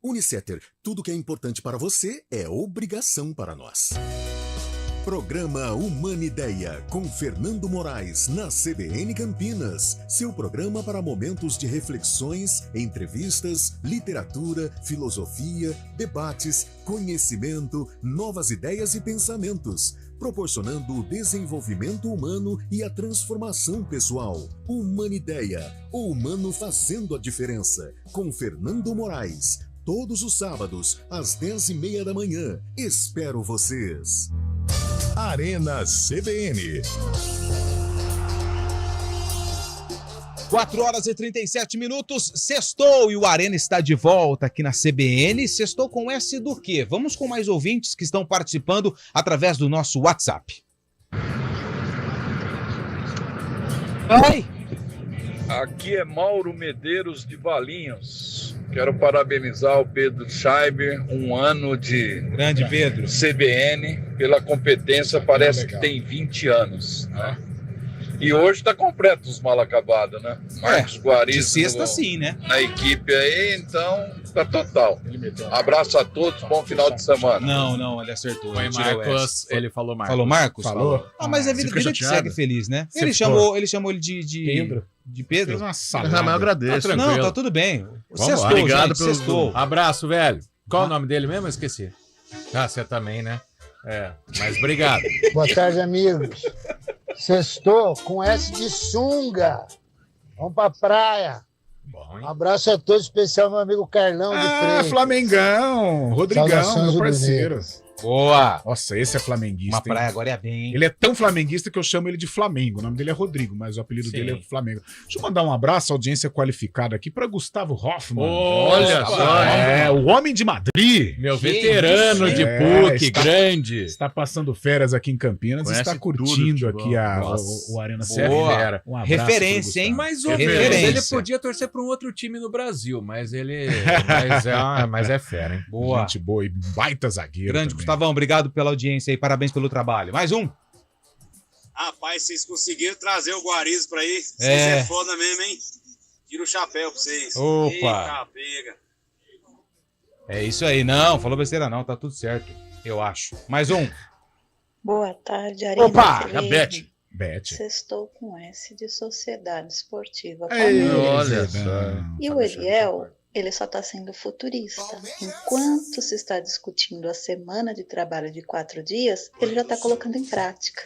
Speaker 10: Unicetter, tudo que é importante para você é obrigação para nós. Programa Humanideia, com Fernando Moraes, na CBN Campinas. Seu programa para momentos de reflexões, entrevistas, literatura, filosofia, debates, conhecimento, novas ideias e pensamentos, proporcionando o desenvolvimento humano e a transformação pessoal. Humanideia, o humano fazendo a diferença, com Fernando Moraes. Todos os sábados, às 10h30 da manhã. Espero vocês.
Speaker 1: Arena CBN.
Speaker 4: 4h37, sextou e o Arena está de volta aqui na CBN. Sextou com S do quê? Vamos com mais ouvintes que estão participando através do nosso WhatsApp.
Speaker 20: Ai! Aqui é Mauro Medeiros de Valinhos. Quero parabenizar o Pedro Scheiber, um ano de
Speaker 4: grande Pedro
Speaker 20: CBN, pela competência, parece que tem 20 anos, né? E hoje está completo os mal acabados, né? Marcos Guariz
Speaker 4: de sexta sim, né?
Speaker 20: Na equipe aí, então tá total. Abraço a todos, bom final de semana.
Speaker 4: Não, ele acertou.
Speaker 7: Foi Marcos, ele falou Marcos.
Speaker 4: Falou Marcos?
Speaker 6: Falou.
Speaker 4: Mas a vida dele que segue feliz, né? Ele chamou ele de Pedro. De Pedro?
Speaker 5: Fez uma salada. Mas eu agradeço.
Speaker 4: Não, tá tudo bem.
Speaker 7: Sextou, obrigado gente, sextou. Abraço, velho. Qual o nome dele mesmo? Eu esqueci. Ah, você também, né? É, mas obrigado.
Speaker 21: Boa tarde, amigos. Sextou com S de sunga. Vamos pra praia. Bom, um abraço a todos, especial meu amigo Carlão de Freitas.
Speaker 6: Flamengão, Rodrigão, meu parceiro.
Speaker 4: Boa!
Speaker 6: Nossa, esse é flamenguista.
Speaker 4: Uma praia agora é bem.
Speaker 6: Ele é tão flamenguista que eu chamo ele de Flamengo. O nome dele é Rodrigo, mas o apelido dele é Flamengo. Deixa eu mandar um abraço, audiência qualificada aqui para Gustavo Hoffmann.
Speaker 7: Olha só!
Speaker 6: O homem de Madrid.
Speaker 7: Meu veterano de PUC, grande.
Speaker 6: Está passando férias aqui em Campinas e está curtindo aqui o Arena
Speaker 7: Severa.
Speaker 6: Um
Speaker 4: referência, hein?
Speaker 7: Mas ele podia torcer para um outro time no Brasil, mas ele mas é fera, hein?
Speaker 6: Boa. Gente boa e baita zagueiro.
Speaker 4: Grande também. Gustavão, obrigado pela audiência aí, parabéns pelo trabalho. Mais um.
Speaker 22: Rapaz, vocês conseguiram trazer o Guariz pra aí. Vocês é foda mesmo, hein? Tira o chapéu pra vocês.
Speaker 4: Opa!
Speaker 22: Eita, pega.
Speaker 4: É isso aí, não, falou besteira não, tá tudo certo, eu acho. Mais um.
Speaker 23: Boa tarde, Arena.
Speaker 4: Opa, a Beth.
Speaker 23: Sextou com S de Sociedade Esportiva.
Speaker 7: Olha só.
Speaker 23: E o Eliel, ele só está sendo futurista. Enquanto se está discutindo a semana de trabalho de 4 dias, ele já está colocando em prática.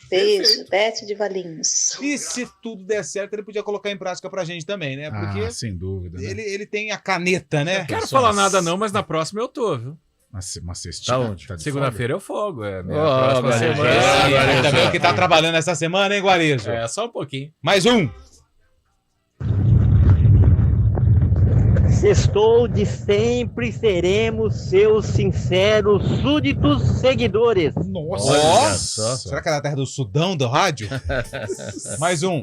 Speaker 23: Beijo, Beth de Valinhos.
Speaker 4: E se tudo der certo, ele podia colocar em prática pra gente também, né? Porque
Speaker 6: sem dúvida. Né?
Speaker 4: Ele tem a caneta, né?
Speaker 7: Não quero falar nada não, mas na próxima eu tô, viu?
Speaker 6: Uma cestinha.
Speaker 7: Tá onde? Segunda-feira eu folgo. É minha
Speaker 4: próxima semana. Ainda bem que tá trabalhando essa semana, hein, Guarizo?
Speaker 7: É, só um pouquinho.
Speaker 4: Mais um.
Speaker 24: Sextou de sempre seremos seus sinceros súditos seguidores.
Speaker 4: Nossa! Será que é da terra do Sudão do rádio? Mais um.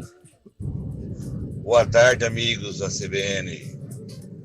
Speaker 2: Boa tarde, amigos da CBN.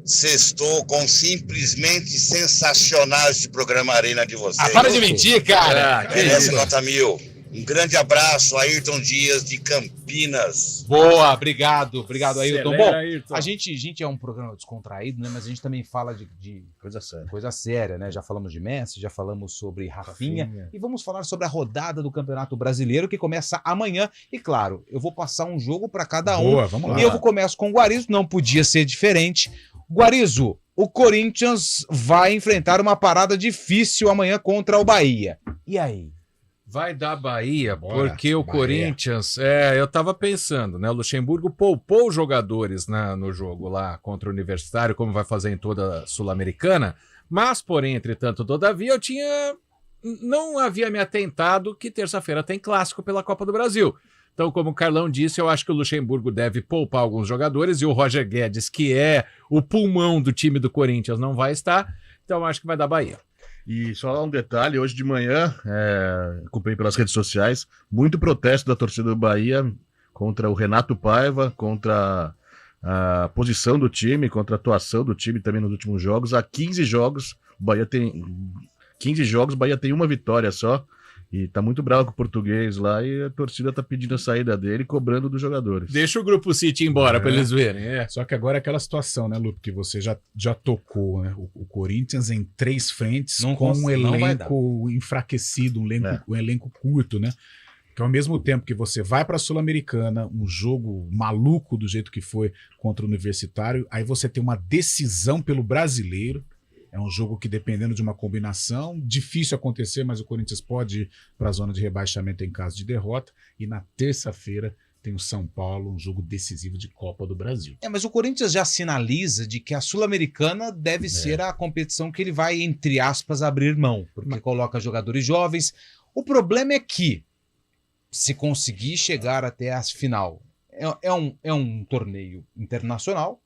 Speaker 2: Sextou com simplesmente sensacional este programa Arena de vocês.
Speaker 4: Para de mentir, cara.
Speaker 2: Merece nota 1000. Um grande abraço, Ayrton Dias de Campinas.
Speaker 4: Boa, obrigado, Ayrton. Bom,
Speaker 2: Ayrton.
Speaker 4: a gente é um programa descontraído, né? Mas a gente também fala de
Speaker 5: coisa
Speaker 4: séria, né? Já falamos de Messi, já falamos sobre Rafinha. E vamos falar sobre a rodada do Campeonato Brasileiro, que começa amanhã. E claro, eu vou passar um jogo para cada um.
Speaker 6: Boa, vamos lá.
Speaker 4: E eu começo com o Guarizo, não podia ser diferente. Guarizo, o Corinthians vai enfrentar uma parada difícil amanhã contra o Bahia. E aí?
Speaker 7: Vai dar Bahia, porque o Corinthians... eu tava pensando, né? O Luxemburgo poupou jogadores no jogo lá contra o Universitário, como vai fazer em toda a Sul-Americana, mas, porém, entretanto, todavia, não havia me atentado que terça-feira tem clássico pela Copa do Brasil. Então, como o Carlão disse, eu acho que o Luxemburgo deve poupar alguns jogadores e o Roger Guedes, que é o pulmão do time do Corinthians, não vai estar. Então, eu acho que vai dar Bahia.
Speaker 5: E só um detalhe, hoje de manhã, acompanhei pelas redes sociais, muito protesto da torcida do Bahia contra o Renato Paiva, contra a posição do time, contra a atuação do time também nos últimos jogos. Há 15 jogos, o Bahia tem 15 jogos, o Bahia tem uma vitória só. E tá muito bravo com o português lá e a torcida tá pedindo a saída dele e cobrando dos jogadores.
Speaker 7: Deixa o Grupo City ir embora para eles verem.
Speaker 6: Só que agora é aquela situação, né, Lupe, que você já tocou, né? O Corinthians em 3 frentes com um elenco enfraquecido, um elenco curto, né? Que ao mesmo tempo que você vai para a Sul-Americana, um jogo maluco do jeito que foi contra o Universitário, aí você tem uma decisão pelo Brasileiro. É um jogo que, dependendo de uma combinação, difícil acontecer, mas o Corinthians pode ir para a zona de rebaixamento em caso de derrota. E na terça-feira tem o São Paulo, um jogo decisivo de Copa do Brasil.
Speaker 4: Mas o Corinthians já sinaliza de que a Sul-Americana deve ser a competição que ele vai, entre aspas, abrir mão, porque coloca jogadores jovens. O problema é que, se conseguir chegar até a final, é um torneio internacional,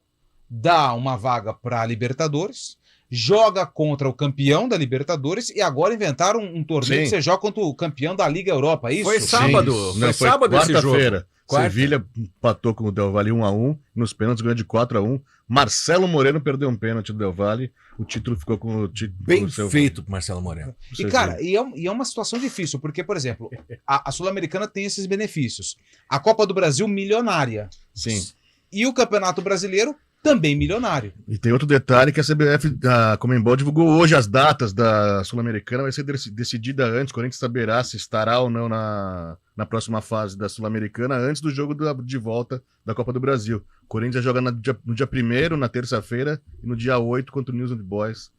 Speaker 4: dá uma vaga para a Libertadores, joga contra o campeão da Libertadores e agora inventaram um torneio que você joga contra o campeão da Liga Europa, é isso?
Speaker 7: Foi sábado, foi sábado esse jogo.
Speaker 5: Sevilha empatou com o Del Valle 1-1, nos pênaltis ganhou de 4-1. Marcelo Moreno perdeu um pênalti do Del Valle, o título ficou com o título.
Speaker 7: Bem feito pro Marcelo Moreno.
Speaker 4: E cara, é uma situação difícil, porque, por exemplo, a Sul-Americana tem esses benefícios. A Copa do Brasil, milionária.
Speaker 5: Sim.
Speaker 4: E o Campeonato Brasileiro, também milionário.
Speaker 5: E tem outro detalhe que a CBF, a Conmebol, divulgou hoje as datas da Sul-Americana, vai ser decidida antes, o Corinthians saberá se estará ou não na próxima fase da Sul-Americana, antes do jogo de volta da Copa do Brasil. O Corinthians joga no dia 1º, na terça-feira, e no dia 8 contra o News Old Boys.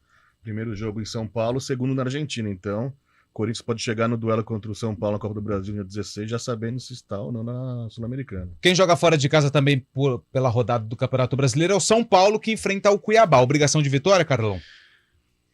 Speaker 5: Primeiro jogo em São Paulo, segundo na Argentina. Então, o Corinthians pode chegar no duelo contra o São Paulo na Copa do Brasil no dia 16, já sabendo se está ou não na Sul-Americana.
Speaker 4: Quem joga fora de casa também pela rodada do Campeonato Brasileiro é o São Paulo, que enfrenta o Cuiabá. Obrigação de vitória, Carlão?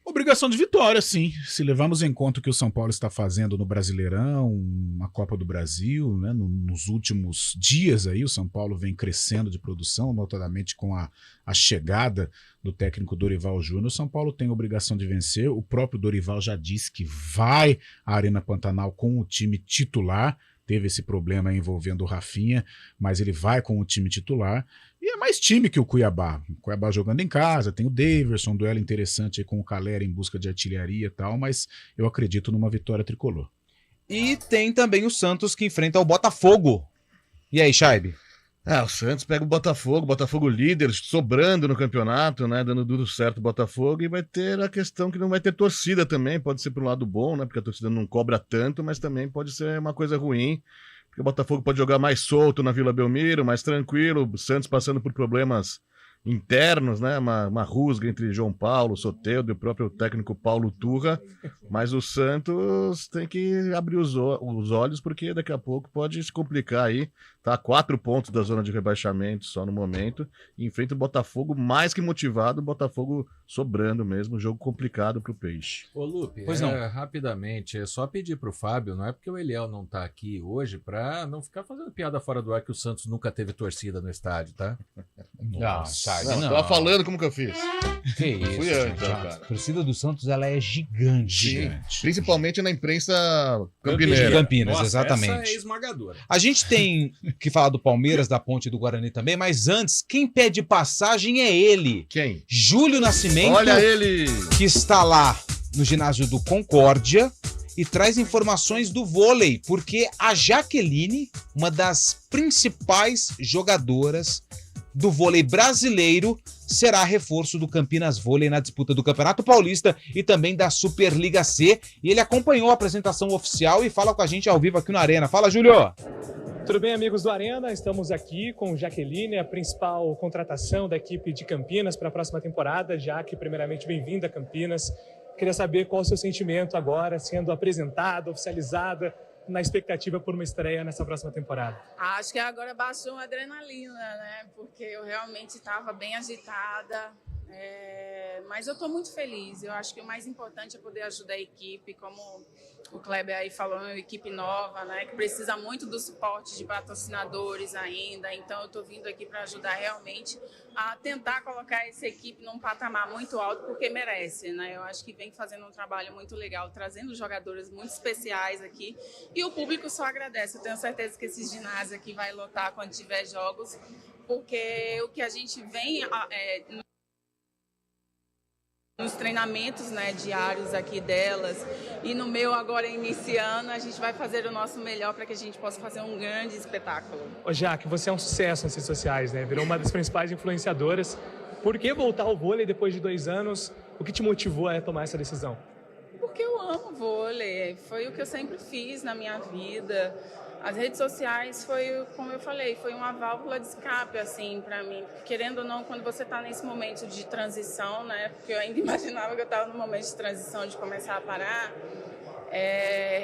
Speaker 6: Obrigação de vitória, sim. Se levarmos em conta o que o São Paulo está fazendo no Brasileirão, na Copa do Brasil, né, nos últimos dias aí, o São Paulo vem crescendo de produção, notadamente com a chegada do técnico Dorival Júnior. O São Paulo tem a obrigação de vencer. O próprio Dorival já disse que vai à Arena Pantanal com o time titular. Teve esse problema envolvendo o Rafinha, mas ele vai com o time titular. E é mais time que o Cuiabá. O Cuiabá jogando em casa, tem o Daverson, um duelo interessante aí com o Calera em busca de artilharia e tal, mas eu acredito numa vitória tricolor.
Speaker 4: E tem também o Santos, que enfrenta o Botafogo. E aí, Chaib?
Speaker 5: O Santos pega o Botafogo líder, sobrando no campeonato, né, dando tudo certo o Botafogo, e vai ter a questão que não vai ter torcida também, pode ser pro lado bom, né, porque a torcida não cobra tanto, mas também pode ser uma coisa ruim, porque o Botafogo pode jogar mais solto na Vila Belmiro, mais tranquilo, o Santos passando por problemas internos, né, uma rusga entre João Paulo, Soteldo e o próprio técnico Paulo Turra, mas o Santos tem que abrir os olhos, porque daqui a pouco pode se complicar aí, tá a 4 pontos da zona de rebaixamento só no momento, e enfrenta o Botafogo mais que motivado, o Botafogo sobrando mesmo, jogo complicado pro Peixe.
Speaker 7: Ô Lupe, rapidamente, é só pedir pro Fábio, não é porque o Eliel não tá aqui hoje, pra não ficar fazendo piada fora do ar que o Santos nunca teve torcida no estádio, tá?
Speaker 5: Nossa, não. Tava falando como que eu fiz.
Speaker 4: Que isso,
Speaker 5: Fui eu, então, cara.
Speaker 4: A torcida do Santos, ela é gigante.
Speaker 5: Principalmente na imprensa campineira.
Speaker 4: Campinas,
Speaker 7: Nossa,
Speaker 4: exatamente.
Speaker 7: Essa é esmagadora.
Speaker 4: A gente tem que falar do Palmeiras, da Ponte do Guarani também, mas antes, quem pede passagem é ele.
Speaker 5: Quem?
Speaker 4: Júlio Nascimento.
Speaker 5: Olha ele!
Speaker 4: Que está lá no ginásio do Concórdia e traz informações do vôlei, porque a Jaqueline, uma das principais jogadoras do vôlei brasileiro, será reforço do Campinas Vôlei na disputa do Campeonato Paulista e também da Superliga C. E ele acompanhou a apresentação oficial e fala com a gente ao vivo aqui na Arena. Fala, Júlio!
Speaker 3: Tudo bem, amigos do Arena? Estamos aqui com Jaqueline, a principal contratação da equipe de Campinas para a próxima temporada. Jaque, primeiramente, bem-vinda a Campinas. Queria saber qual o seu sentimento agora, sendo apresentada, oficializada, na expectativa por uma estreia nessa próxima temporada.
Speaker 8: Acho que agora baixou a adrenalina, né? Porque eu realmente estava bem agitada, mas eu estou muito feliz. Eu acho que o mais importante é poder ajudar a equipe, como o Kleber aí falou, é uma equipe nova, né? Que precisa muito do suporte de patrocinadores ainda. Então eu estou vindo aqui para ajudar realmente a tentar colocar essa equipe num patamar muito alto, porque merece, né? Eu acho que vem fazendo um trabalho muito legal, trazendo jogadores muito especiais aqui, e o público só agradece. Eu tenho certeza que esse ginásio aqui vai lotar quando tiver jogos, porque o que a gente vem nos treinamentos, né, diários aqui delas, e no meu agora iniciando, a gente vai fazer o nosso melhor para que a gente possa fazer um grande espetáculo.
Speaker 3: Ô Jaque, você é um sucesso nas redes sociais, né? Virou uma das principais influenciadoras. Por que voltar ao vôlei depois de 2 anos? O que te motivou a tomar essa decisão?
Speaker 8: Porque eu amo vôlei, foi o que eu sempre fiz na minha vida. As redes sociais foi, como eu falei, foi uma válvula de escape, assim, para mim. Querendo ou não, quando você está nesse momento de transição, né? Porque eu ainda imaginava que eu estava no momento de transição, de começar a parar.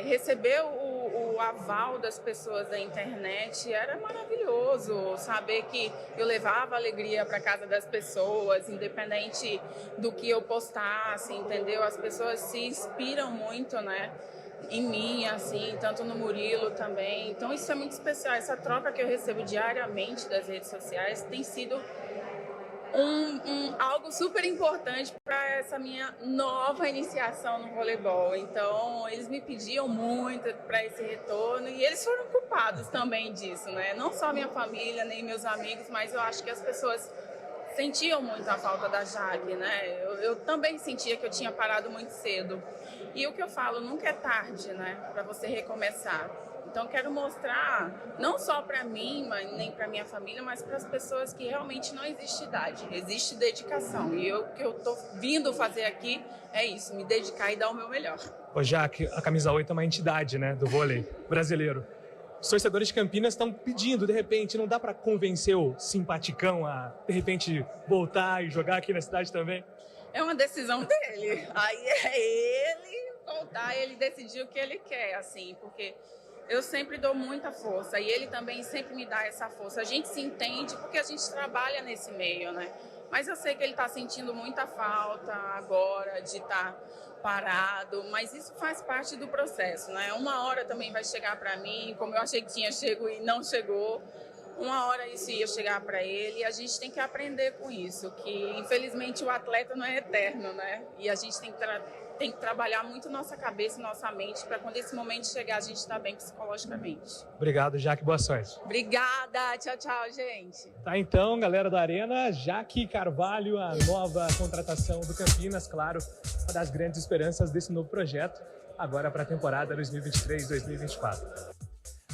Speaker 8: Receber o aval das pessoas da internet era maravilhoso. Saber que eu levava alegria para casa das pessoas, independente do que eu postasse, entendeu? As pessoas se inspiram muito, né? Em mim, assim, tanto no Murilo também. Então isso é muito especial. Essa troca que eu recebo diariamente das redes sociais tem sido algo super importante para essa minha nova iniciação no voleibol. Então eles me pediam muito para esse retorno e eles foram culpados também disso, né? Não só minha família, nem meus amigos, mas eu acho que as pessoas sentiam muito a falta da Jaque, né? Eu também sentia que eu tinha parado muito cedo. E o que eu falo, nunca é tarde, né, para você recomeçar. Então, quero mostrar, não só para mim, nem para minha família, mas para as pessoas que realmente não existe idade, existe dedicação. E o que eu estou vindo fazer aqui é isso, me dedicar e dar o meu melhor.
Speaker 3: Ô Jaque, a Camisa 8 é uma entidade, né, do vôlei brasileiro. Os torcedores de Campinas estão pedindo, de repente, não dá para convencer o simpaticão a, de repente, voltar e jogar aqui na cidade também?
Speaker 8: É uma decisão dele. Aí é ele voltar, ele decidir o que ele quer, assim, porque eu sempre dou muita força e ele também sempre me dá essa força. A gente se entende porque a gente trabalha nesse meio, né? Mas eu sei que ele está sentindo muita falta agora de estar parado, mas isso faz parte do processo, né? Uma hora também vai chegar para mim, como eu achei que tinha chego e não chegou. Uma hora isso ia chegar para ele e a gente tem que aprender com isso, que infelizmente o atleta não é eterno, né? E a gente tem que trabalhar muito nossa cabeça e nossa mente para quando esse momento chegar a gente estar bem psicologicamente.
Speaker 3: Obrigado, Jaque, boa sorte.
Speaker 8: Obrigada, tchau, tchau, gente.
Speaker 3: Tá então, galera da Arena, Jaque Carvalho, a nova contratação do Campinas, claro, uma das grandes esperanças desse novo projeto, agora para a temporada 2023-2024.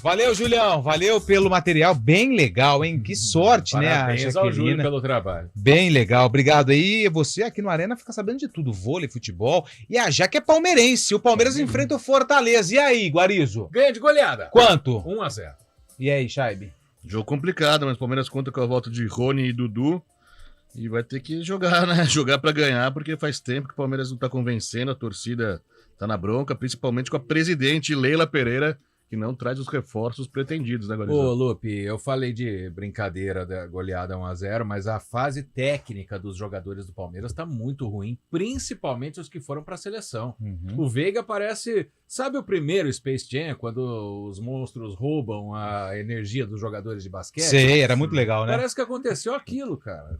Speaker 4: Valeu, Julião. Valeu pelo material. Bem legal, hein? Que sorte,
Speaker 7: parabéns,
Speaker 4: né?
Speaker 7: Ao Júlio pelo trabalho.
Speaker 4: Bem legal. Obrigado aí. Você aqui no Arena fica sabendo de tudo. Vôlei, futebol. E a Jaque é palmeirense. O Palmeiras enfrenta o Fortaleza. E aí, Guarizo?
Speaker 7: Ganha de goleada.
Speaker 4: Quanto?
Speaker 7: 1-0.
Speaker 4: E aí, Chaibe?
Speaker 5: Jogo complicado, mas o Palmeiras conta com a volta de Rony e Dudu. E vai ter que jogar, né? Jogar pra ganhar, porque faz tempo que o Palmeiras não tá convencendo. A torcida tá na bronca, principalmente com a presidente Leila Pereira, que não traz os reforços pretendidos, né, Gorizão?
Speaker 7: Ô, Lupe, eu falei de brincadeira da goleada 1-0, mas a fase técnica dos jogadores do Palmeiras tá muito ruim, principalmente os que foram para a seleção. O Veiga parece, sabe o primeiro Space Jam, quando os monstros roubam a energia dos jogadores de basquete?
Speaker 4: Sei, era muito legal, né?
Speaker 7: Parece que aconteceu aquilo, cara.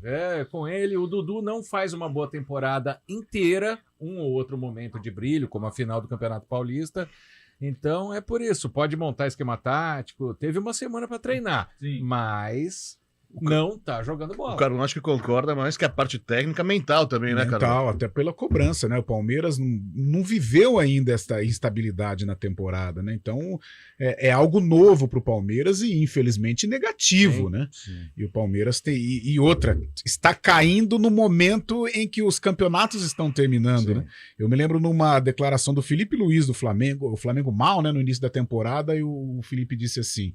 Speaker 7: Com ele, o Dudu não faz uma boa temporada inteira, um ou outro momento de brilho, como a final do Campeonato Paulista. Então é por isso, pode montar esquema tático, teve uma semana para treinar, mas não tá jogando bola.
Speaker 5: O Carlão acho que concorda, mas que a parte técnica mental também, né, Carlão?
Speaker 6: Mental, até pela cobrança, né? O Palmeiras não viveu ainda esta instabilidade na temporada, né? Então é algo novo pro Palmeiras e infelizmente negativo, né? Sim. E o Palmeiras tem... E outra, está caindo no momento em que os campeonatos estão terminando, né? Eu me lembro numa declaração do Felipe Luiz do Flamengo, o Flamengo mal, né, no início da temporada, e o Felipe disse assim,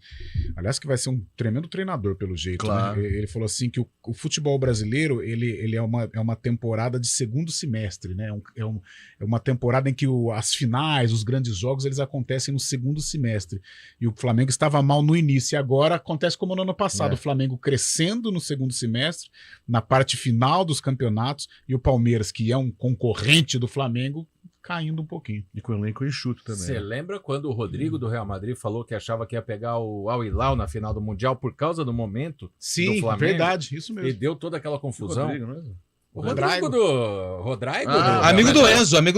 Speaker 6: aliás que vai ser um tremendo treinador pelo jeito, claro. Né? Ele falou assim que o futebol brasileiro ele é uma temporada de segundo semestre, né? É uma temporada em que as finais, os grandes jogos, eles acontecem no segundo semestre. E o Flamengo estava mal no início e agora acontece como no ano passado, o Flamengo crescendo no segundo semestre, na parte final dos campeonatos, e o Palmeiras, que é um concorrente do Flamengo, caindo um pouquinho.
Speaker 5: E com o elenco enxuto também.
Speaker 7: Você lembra quando o Rodrigo do Real Madrid falou que achava que ia pegar o Al Hilal na final do Mundial por causa do momento do Flamengo?
Speaker 6: Verdade, isso mesmo.
Speaker 7: E deu toda aquela confusão.
Speaker 6: O
Speaker 7: Rodrigo do Rodrigo.
Speaker 4: Amigo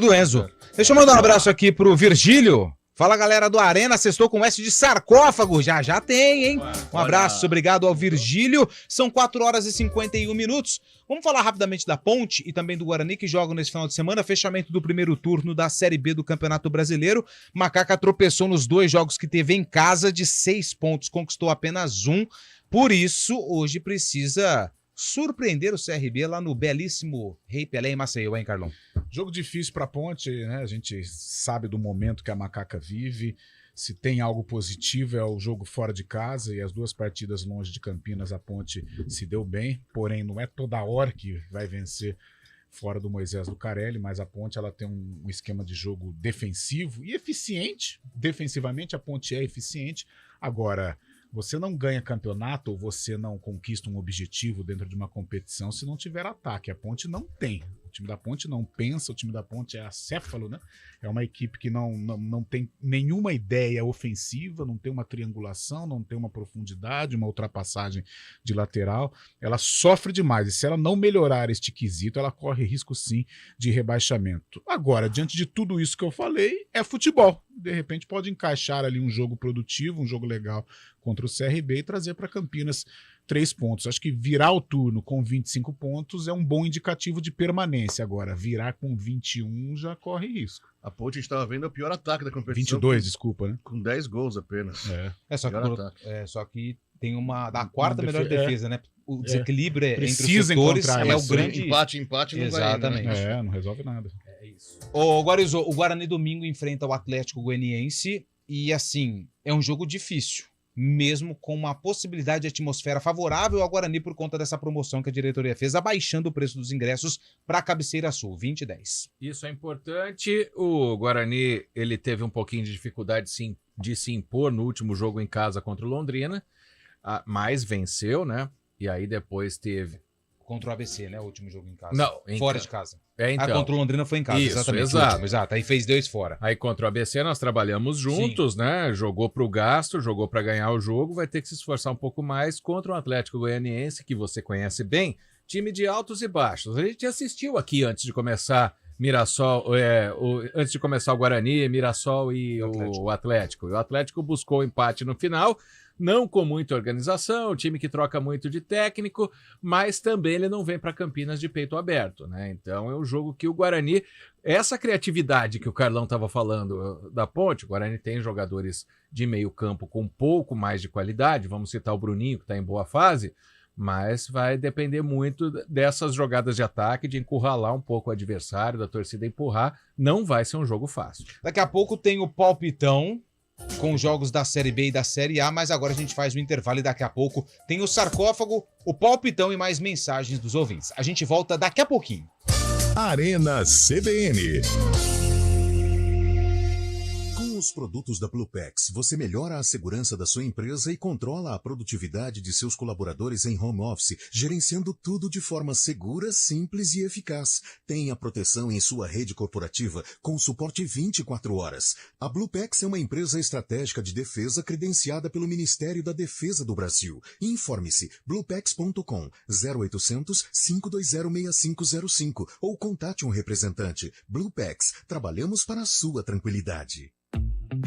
Speaker 4: do Enzo. Deixa eu mandar um abraço aqui pro Virgílio. Fala, galera do Arena, sextou com S de sarcófago, já tem, hein? Um abraço, obrigado ao Virgílio. São 4h51. Vamos falar rapidamente da Ponte e também do Guarani, que jogam nesse final de semana, fechamento do primeiro turno da Série B do Campeonato Brasileiro. Macaca tropeçou nos 2 jogos que teve em casa, de 6 pontos, conquistou apenas 1. Por isso, hoje precisa surpreender o CRB lá no belíssimo Rei Pelé em Maceió, hein, Carlão?
Speaker 6: Jogo difícil para a Ponte, né? A gente sabe do momento que a Macaca vive. Se tem algo positivo é o jogo fora de casa, e as 2 partidas longe de Campinas a Ponte se deu bem, porém não é toda hora que vai vencer fora do Moisés Lucarelli, mas a Ponte ela tem um esquema de jogo defensivo e eficiente. Defensivamente a Ponte é eficiente. Agora, você não ganha campeonato ou você não conquista um objetivo dentro de uma competição se não tiver ataque. A Ponte não tem. O time da Ponte não pensa, o time da Ponte é acéfalo, né? É uma equipe que não tem nenhuma ideia ofensiva, não tem uma triangulação, não tem uma profundidade, uma ultrapassagem de lateral. Ela sofre demais e se ela não melhorar este quesito, ela corre risco sim de rebaixamento. Agora, diante de tudo isso que eu falei, é futebol. De repente pode encaixar ali um jogo produtivo, um jogo legal contra o CRB e trazer para Campinas 3 pontos. Acho que virar o turno com 25 pontos é um bom indicativo de permanência. Agora, virar com 21 já corre risco.
Speaker 5: A Ponte estava vendo o pior ataque da competição.
Speaker 6: 22, desculpa, né?
Speaker 5: Com 10 gols apenas.
Speaker 4: Só que tem da quarta melhor defesa, né? O desequilíbrio entre os setores
Speaker 6: é
Speaker 4: o grande...
Speaker 5: Empate não
Speaker 4: Exatamente.
Speaker 5: vai, né?
Speaker 6: Não resolve nada.
Speaker 7: É isso.
Speaker 4: O Guarani domingo enfrenta o Atlético Goianiense e, assim, é um jogo difícil, mesmo com uma possibilidade de atmosfera favorável ao Guarani por conta dessa promoção que a diretoria fez, abaixando o preço dos ingressos para a Cabeceira Sul, 20 e 10.
Speaker 7: Isso é importante. O Guarani ele teve um pouquinho de dificuldade de se impor no último jogo em casa contra o Londrina, mas venceu, né? E aí depois teve...
Speaker 4: Contra o ABC, né? O último jogo em casa.
Speaker 7: Não,
Speaker 4: fora de casa.
Speaker 7: Então.
Speaker 4: Contra o Londrina foi em casa,
Speaker 7: Isso,
Speaker 4: exatamente. Exato. Aí fez 2 fora.
Speaker 7: Aí contra o ABC nós trabalhamos juntos, né? Jogou pro gasto, jogou para ganhar o jogo, vai ter que se esforçar um pouco mais contra o Atlético Goianiense, que você conhece bem, time de altos e baixos. A gente assistiu aqui antes de começar antes de começar o Guarani, Mirassol e o Atlético. E o Atlético buscou o empate no final, não com muita organização, time que troca muito de técnico, mas também ele não vem para Campinas de peito aberto, né? Então é um jogo que o Guarani, essa criatividade que o Carlão estava falando da Ponte, o Guarani tem jogadores de meio campo com um pouco mais de qualidade, vamos citar o Bruninho, que está em boa fase, mas vai depender muito dessas jogadas de ataque, de encurralar um pouco o adversário, da torcida empurrar, não vai ser um jogo fácil.
Speaker 4: Daqui a pouco tem o palpitão, com os jogos da Série B e da Série A, mas agora a gente faz o intervalo e daqui a pouco tem o sarcófago, o palpitão e mais mensagens dos ouvintes. A gente volta daqui a pouquinho.
Speaker 1: Arena CBN.
Speaker 10: Com os produtos da Bluepex, você melhora a segurança da sua empresa e controla a produtividade de seus colaboradores em home office, gerenciando tudo de forma segura, simples e eficaz. Tenha proteção em sua rede corporativa com suporte 24 horas. A Bluepex é uma empresa estratégica de defesa credenciada pelo Ministério da Defesa do Brasil. Informe-se bluepex.com 0800 520 6505 ou contate um representante. Bluepex, trabalhamos para a sua tranquilidade.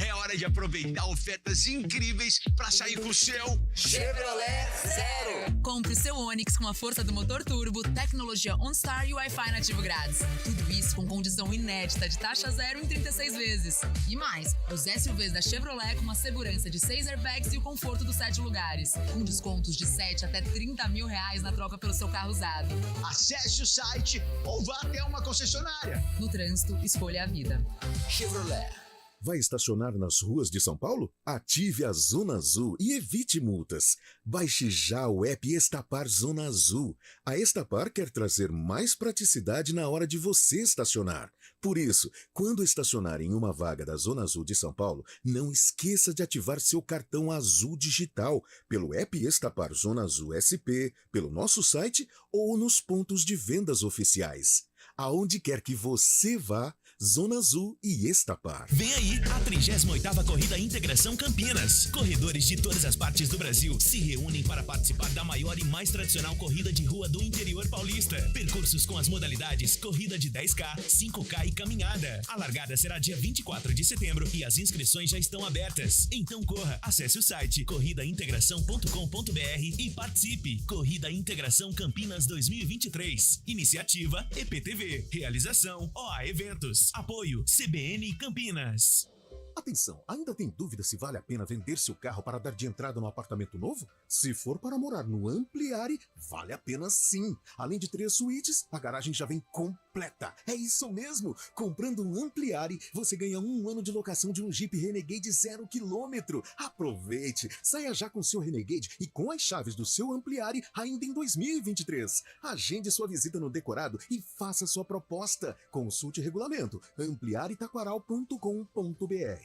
Speaker 9: É hora de aproveitar ofertas incríveis para sair com o seu
Speaker 11: Chevrolet Zero. Compre o seu Onix com a força do motor turbo, tecnologia OnStar e Wi-Fi nativo grátis. Tudo isso com condição inédita de taxa zero em 36 vezes. E mais, os SUVs da Chevrolet com a segurança de 6 airbags e o conforto dos 7 lugares. Com descontos de 7 até 30 mil reais na troca pelo seu carro usado.
Speaker 9: Acesse o site ou vá até uma concessionária.
Speaker 11: No trânsito, escolha a vida.
Speaker 9: Chevrolet.
Speaker 10: Vai estacionar nas ruas de São Paulo? Ative a Zona Azul e evite multas. Baixe já o app Estapar Zona Azul. A Estapar quer trazer mais praticidade na hora de você estacionar. Por isso, quando estacionar em uma vaga da Zona Azul de São Paulo, não esqueça de ativar seu cartão azul digital pelo app Estapar Zona Azul SP, pelo nosso site ou nos pontos de vendas oficiais. Aonde quer que você vá, Zona Azul e Estapar.
Speaker 12: Vem aí a 38ª Corrida Integração Campinas. Corredores de todas as partes do Brasil se reúnem para participar da maior e mais tradicional corrida de rua do interior paulista. Percursos com as modalidades corrida de 10K, 5K e caminhada. A largada será dia 24 de setembro e as inscrições já estão abertas. Então corra, acesse o site corridaintegração.com.br e participe. Corrida Integração Campinas 2023. Iniciativa EPTV. Realização OA Eventos. Apoio CBN Campinas.
Speaker 10: Atenção, ainda tem dúvida se vale a pena vender seu carro para dar de entrada no apartamento novo? Se for para morar no Ampliare, vale a pena sim. Além de 3 suítes, a garagem já vem completa. É isso mesmo! Comprando um Ampliare, você ganha 1 ano de locação de um Jeep Renegade 0 km. Aproveite! Saia já com seu Renegade e com as chaves do seu Ampliare ainda em 2023. Agende sua visita no decorado e faça sua proposta. Consulte regulamento ampliaretaquaral.com.br.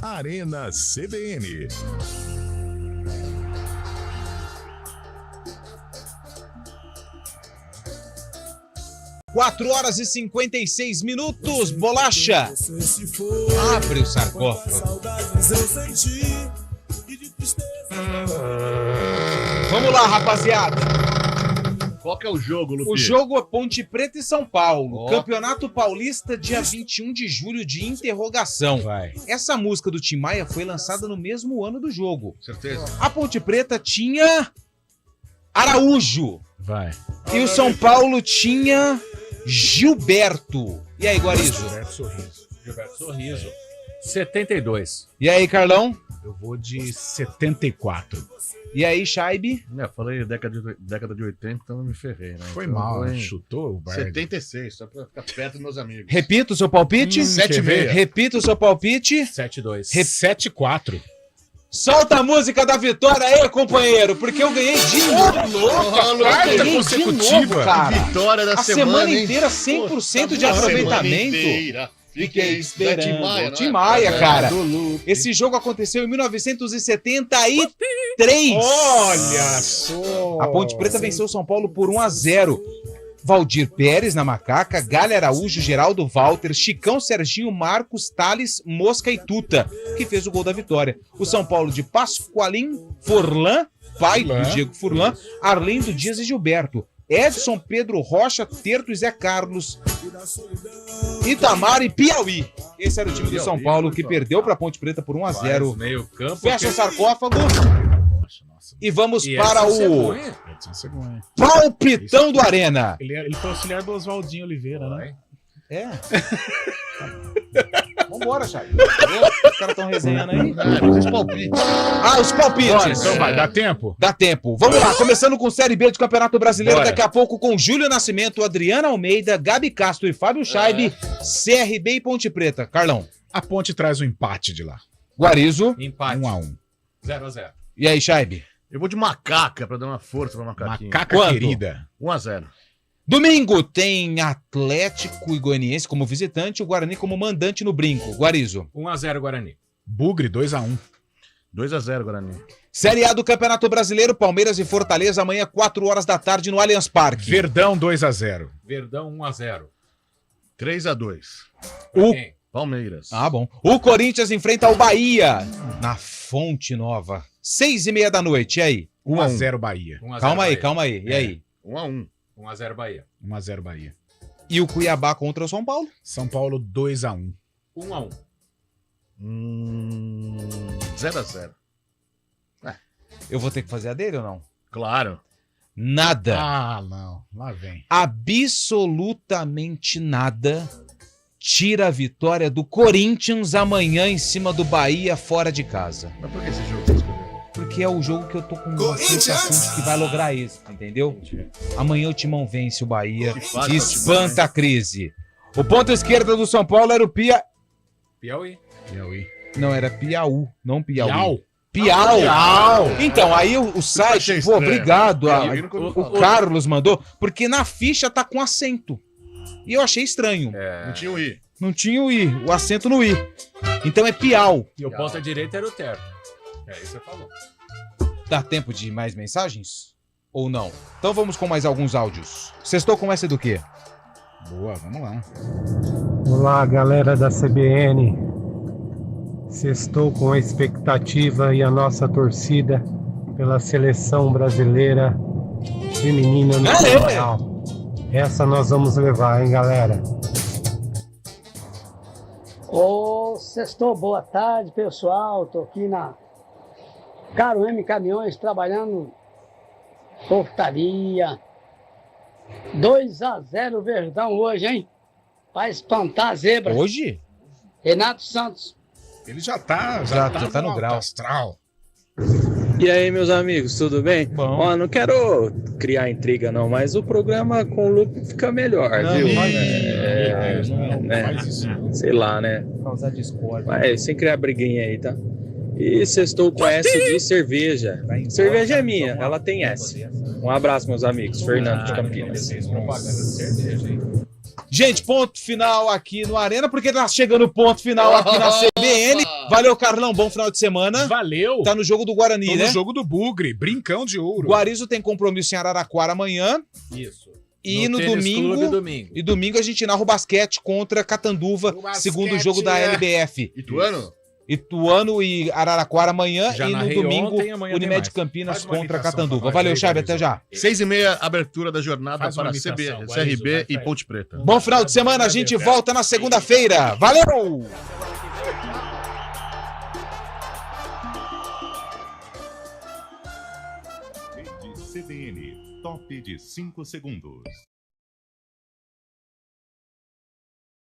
Speaker 1: Arena CBN.
Speaker 4: Quatro horas e 56 minutos, Bolacha. Abre o sarcófago. Vamos lá, rapaziada.
Speaker 5: Qual que é o jogo, Lupi?
Speaker 4: O jogo é Ponte Preta e São Paulo. Campeonato Paulista, dia 21 de julho, de interrogação.
Speaker 6: Vai.
Speaker 4: Essa música do Tim Maia foi lançada no mesmo ano do jogo.
Speaker 5: Certeza.
Speaker 4: A Ponte Preta tinha Araújo.
Speaker 6: Vai.
Speaker 4: E o São Paulo tinha Gilberto. E aí, Guarizo?
Speaker 7: Gilberto Sorriso. 72.
Speaker 4: E aí, Carlão?
Speaker 6: Eu vou de 74.
Speaker 4: E aí, Shaibe?
Speaker 5: Eu falei década de 80, então eu me ferrei, né?
Speaker 6: Foi
Speaker 5: então,
Speaker 6: mal, né? Chutou o Bardi.
Speaker 5: 76, só pra ficar perto dos meus amigos.
Speaker 4: Repita o seu palpite.
Speaker 5: 7,5.
Speaker 4: Repita o seu palpite.
Speaker 7: 7,2.
Speaker 6: 7,4.
Speaker 4: Solta a música da vitória aí, companheiro, porque eu ganhei de novo.
Speaker 6: Quarta consecutiva.
Speaker 4: Cara.
Speaker 5: Vitória da
Speaker 4: a semana inteira, 100% de aproveitamento. Fiquei esperando. Tim Maia, cara. Esse jogo aconteceu em 1973.
Speaker 6: Olha só.
Speaker 4: A Ponte Preta venceu o São Paulo por 1-0. Valdir Pérez na macaca, Galha Araújo, Geraldo Walter, Chicão, Serginho, Marcos, Thales, Mosca e Tuta, que fez o gol da vitória. O São Paulo de Pascoalim, Forlan, pai do Diego Furlan, Arlindo Dias e Gilberto. Edson, Pedro Rocha, Terto e Zé Carlos, Itamar e Piauí. Esse era o time do São Paulo que perdeu para a Ponte Preta por 1-0. Fecha o sarcófago. E vamos para o palpitão do Arena.
Speaker 6: Ele foi auxiliar do Oswaldinho Oliveira, né?
Speaker 4: É. Vambora, Chay. Os caras estão resenhando aí.
Speaker 5: Os palpites.
Speaker 4: Os palpites.
Speaker 6: Então vai, dá tempo?
Speaker 4: Dá tempo. Vamos lá, começando com Série B do Campeonato Brasileiro. Daqui a pouco com Júlio Nascimento, Adriana Almeida, Gabi Castro e Fábio Scheibe, CRB e Ponte Preta. Carlão.
Speaker 6: A Ponte traz o empate de lá.
Speaker 4: Guarizo.
Speaker 7: Empate.
Speaker 6: 1-1.
Speaker 7: 0-0.
Speaker 4: E aí, Scheibe?
Speaker 5: Eu vou de macaca pra dar uma força pra macaquinha.
Speaker 6: Macaca querida.
Speaker 5: 1-0.
Speaker 4: Domingo tem Atlético e Goianiense como visitante, o Guarani como mandante no Brinco. Guarizo.
Speaker 7: 1-0 Guarani.
Speaker 6: Bugre, 2-1.
Speaker 5: 2-0 Guarani.
Speaker 4: Série A do Campeonato Brasileiro, Palmeiras e Fortaleza, amanhã, 4 horas da tarde, no Allianz Parque.
Speaker 6: Verdão, 2-0.
Speaker 7: Verdão, 1-0.
Speaker 5: 3-2. Palmeiras.
Speaker 4: Ah, bom. O Corinthians enfrenta o Bahia na Fonte Nova. 6h30 da noite, e aí?
Speaker 6: 1-0 Bahia.
Speaker 4: Calma aí. E aí?
Speaker 5: 1-1.
Speaker 7: 1-0 Bahia.
Speaker 6: 1-0 Bahia.
Speaker 4: E o Cuiabá contra o São Paulo?
Speaker 6: São Paulo, 2-1.
Speaker 7: 1-1.
Speaker 5: 0-0.
Speaker 4: Eu vou ter que fazer a dele ou não?
Speaker 5: Claro.
Speaker 4: Nada.
Speaker 6: Ah, não. Lá vem.
Speaker 4: Absolutamente nada tira a vitória do Corinthians amanhã em cima do Bahia fora de casa.
Speaker 5: Mas por que esse jogo você escolheu?
Speaker 4: Porque é o jogo que eu tô com uma sensação de que vai lograr êxito, entendeu? Amanhã o Timão vence o Bahia e espanta a crise. O ponto esquerda do São Paulo era o
Speaker 7: Piauí.
Speaker 4: Não, era Piauí, não Piauí.
Speaker 6: Piau.
Speaker 4: Então, aí o site, pô, obrigado. O Carlos mandou, porque na ficha tá com acento. E eu achei estranho.
Speaker 5: Não tinha o I.
Speaker 4: Não tinha o I, o acento no I. Então é Piau.
Speaker 7: E o ponta direita era o Terno. É isso que você falou.
Speaker 4: Dá tempo de mais mensagens? Ou não? Então vamos com mais alguns áudios. Sextou com essa do quê?
Speaker 6: Boa, vamos lá.
Speaker 14: Olá, galera da CBN. Sextou com a expectativa e a nossa torcida pela seleção brasileira feminina no Mundial. Essa nós vamos levar, hein, galera?
Speaker 15: Ô, sextou, boa tarde, pessoal. Tô aqui na Caro M Caminhões, trabalhando portaria. 2-0 Verdão hoje, hein? Vai espantar a zebra.
Speaker 4: Hoje?
Speaker 15: Renato Santos.
Speaker 6: Ele já tá
Speaker 4: no grau.
Speaker 6: Astral.
Speaker 16: E aí, meus amigos, tudo bem?
Speaker 4: Bom.
Speaker 16: Ó, não quero criar intriga, não, mas o programa com o Lupe fica melhor, viu? Sei lá, né?
Speaker 4: Causar discórdia.
Speaker 16: Mas sem criar briguinha aí, tá? E sextou com S de cerveja. Cerveja é minha, ela tem S. Um abraço, meus amigos. Fernando de Campinas.
Speaker 4: Gente, ponto final aqui no Arena, porque tá chegando o ponto final aqui na CBN. Valeu, Carlão, bom final de semana.
Speaker 6: Valeu.
Speaker 4: Tá no jogo do Guarani, né?
Speaker 6: No jogo do Bugre, brincão de ouro.
Speaker 4: Guarizo tem compromisso em Araraquara amanhã.
Speaker 7: Isso.
Speaker 4: E no domingo. E domingo a gente narra o basquete contra Catanduva, segundo jogo da LBF. Ituano e Araraquara amanhã.
Speaker 7: Já
Speaker 4: e no domingo,
Speaker 7: ontem,
Speaker 4: Unimed Campinas contra Catanduva. Valeu, Chave, até já.
Speaker 5: 6h30, abertura da jornada para CRB e Ponte Preta.
Speaker 4: Bom final de semana, a gente volta na segunda-feira. Valeu!
Speaker 1: Rede CBN, top de 5 segundos.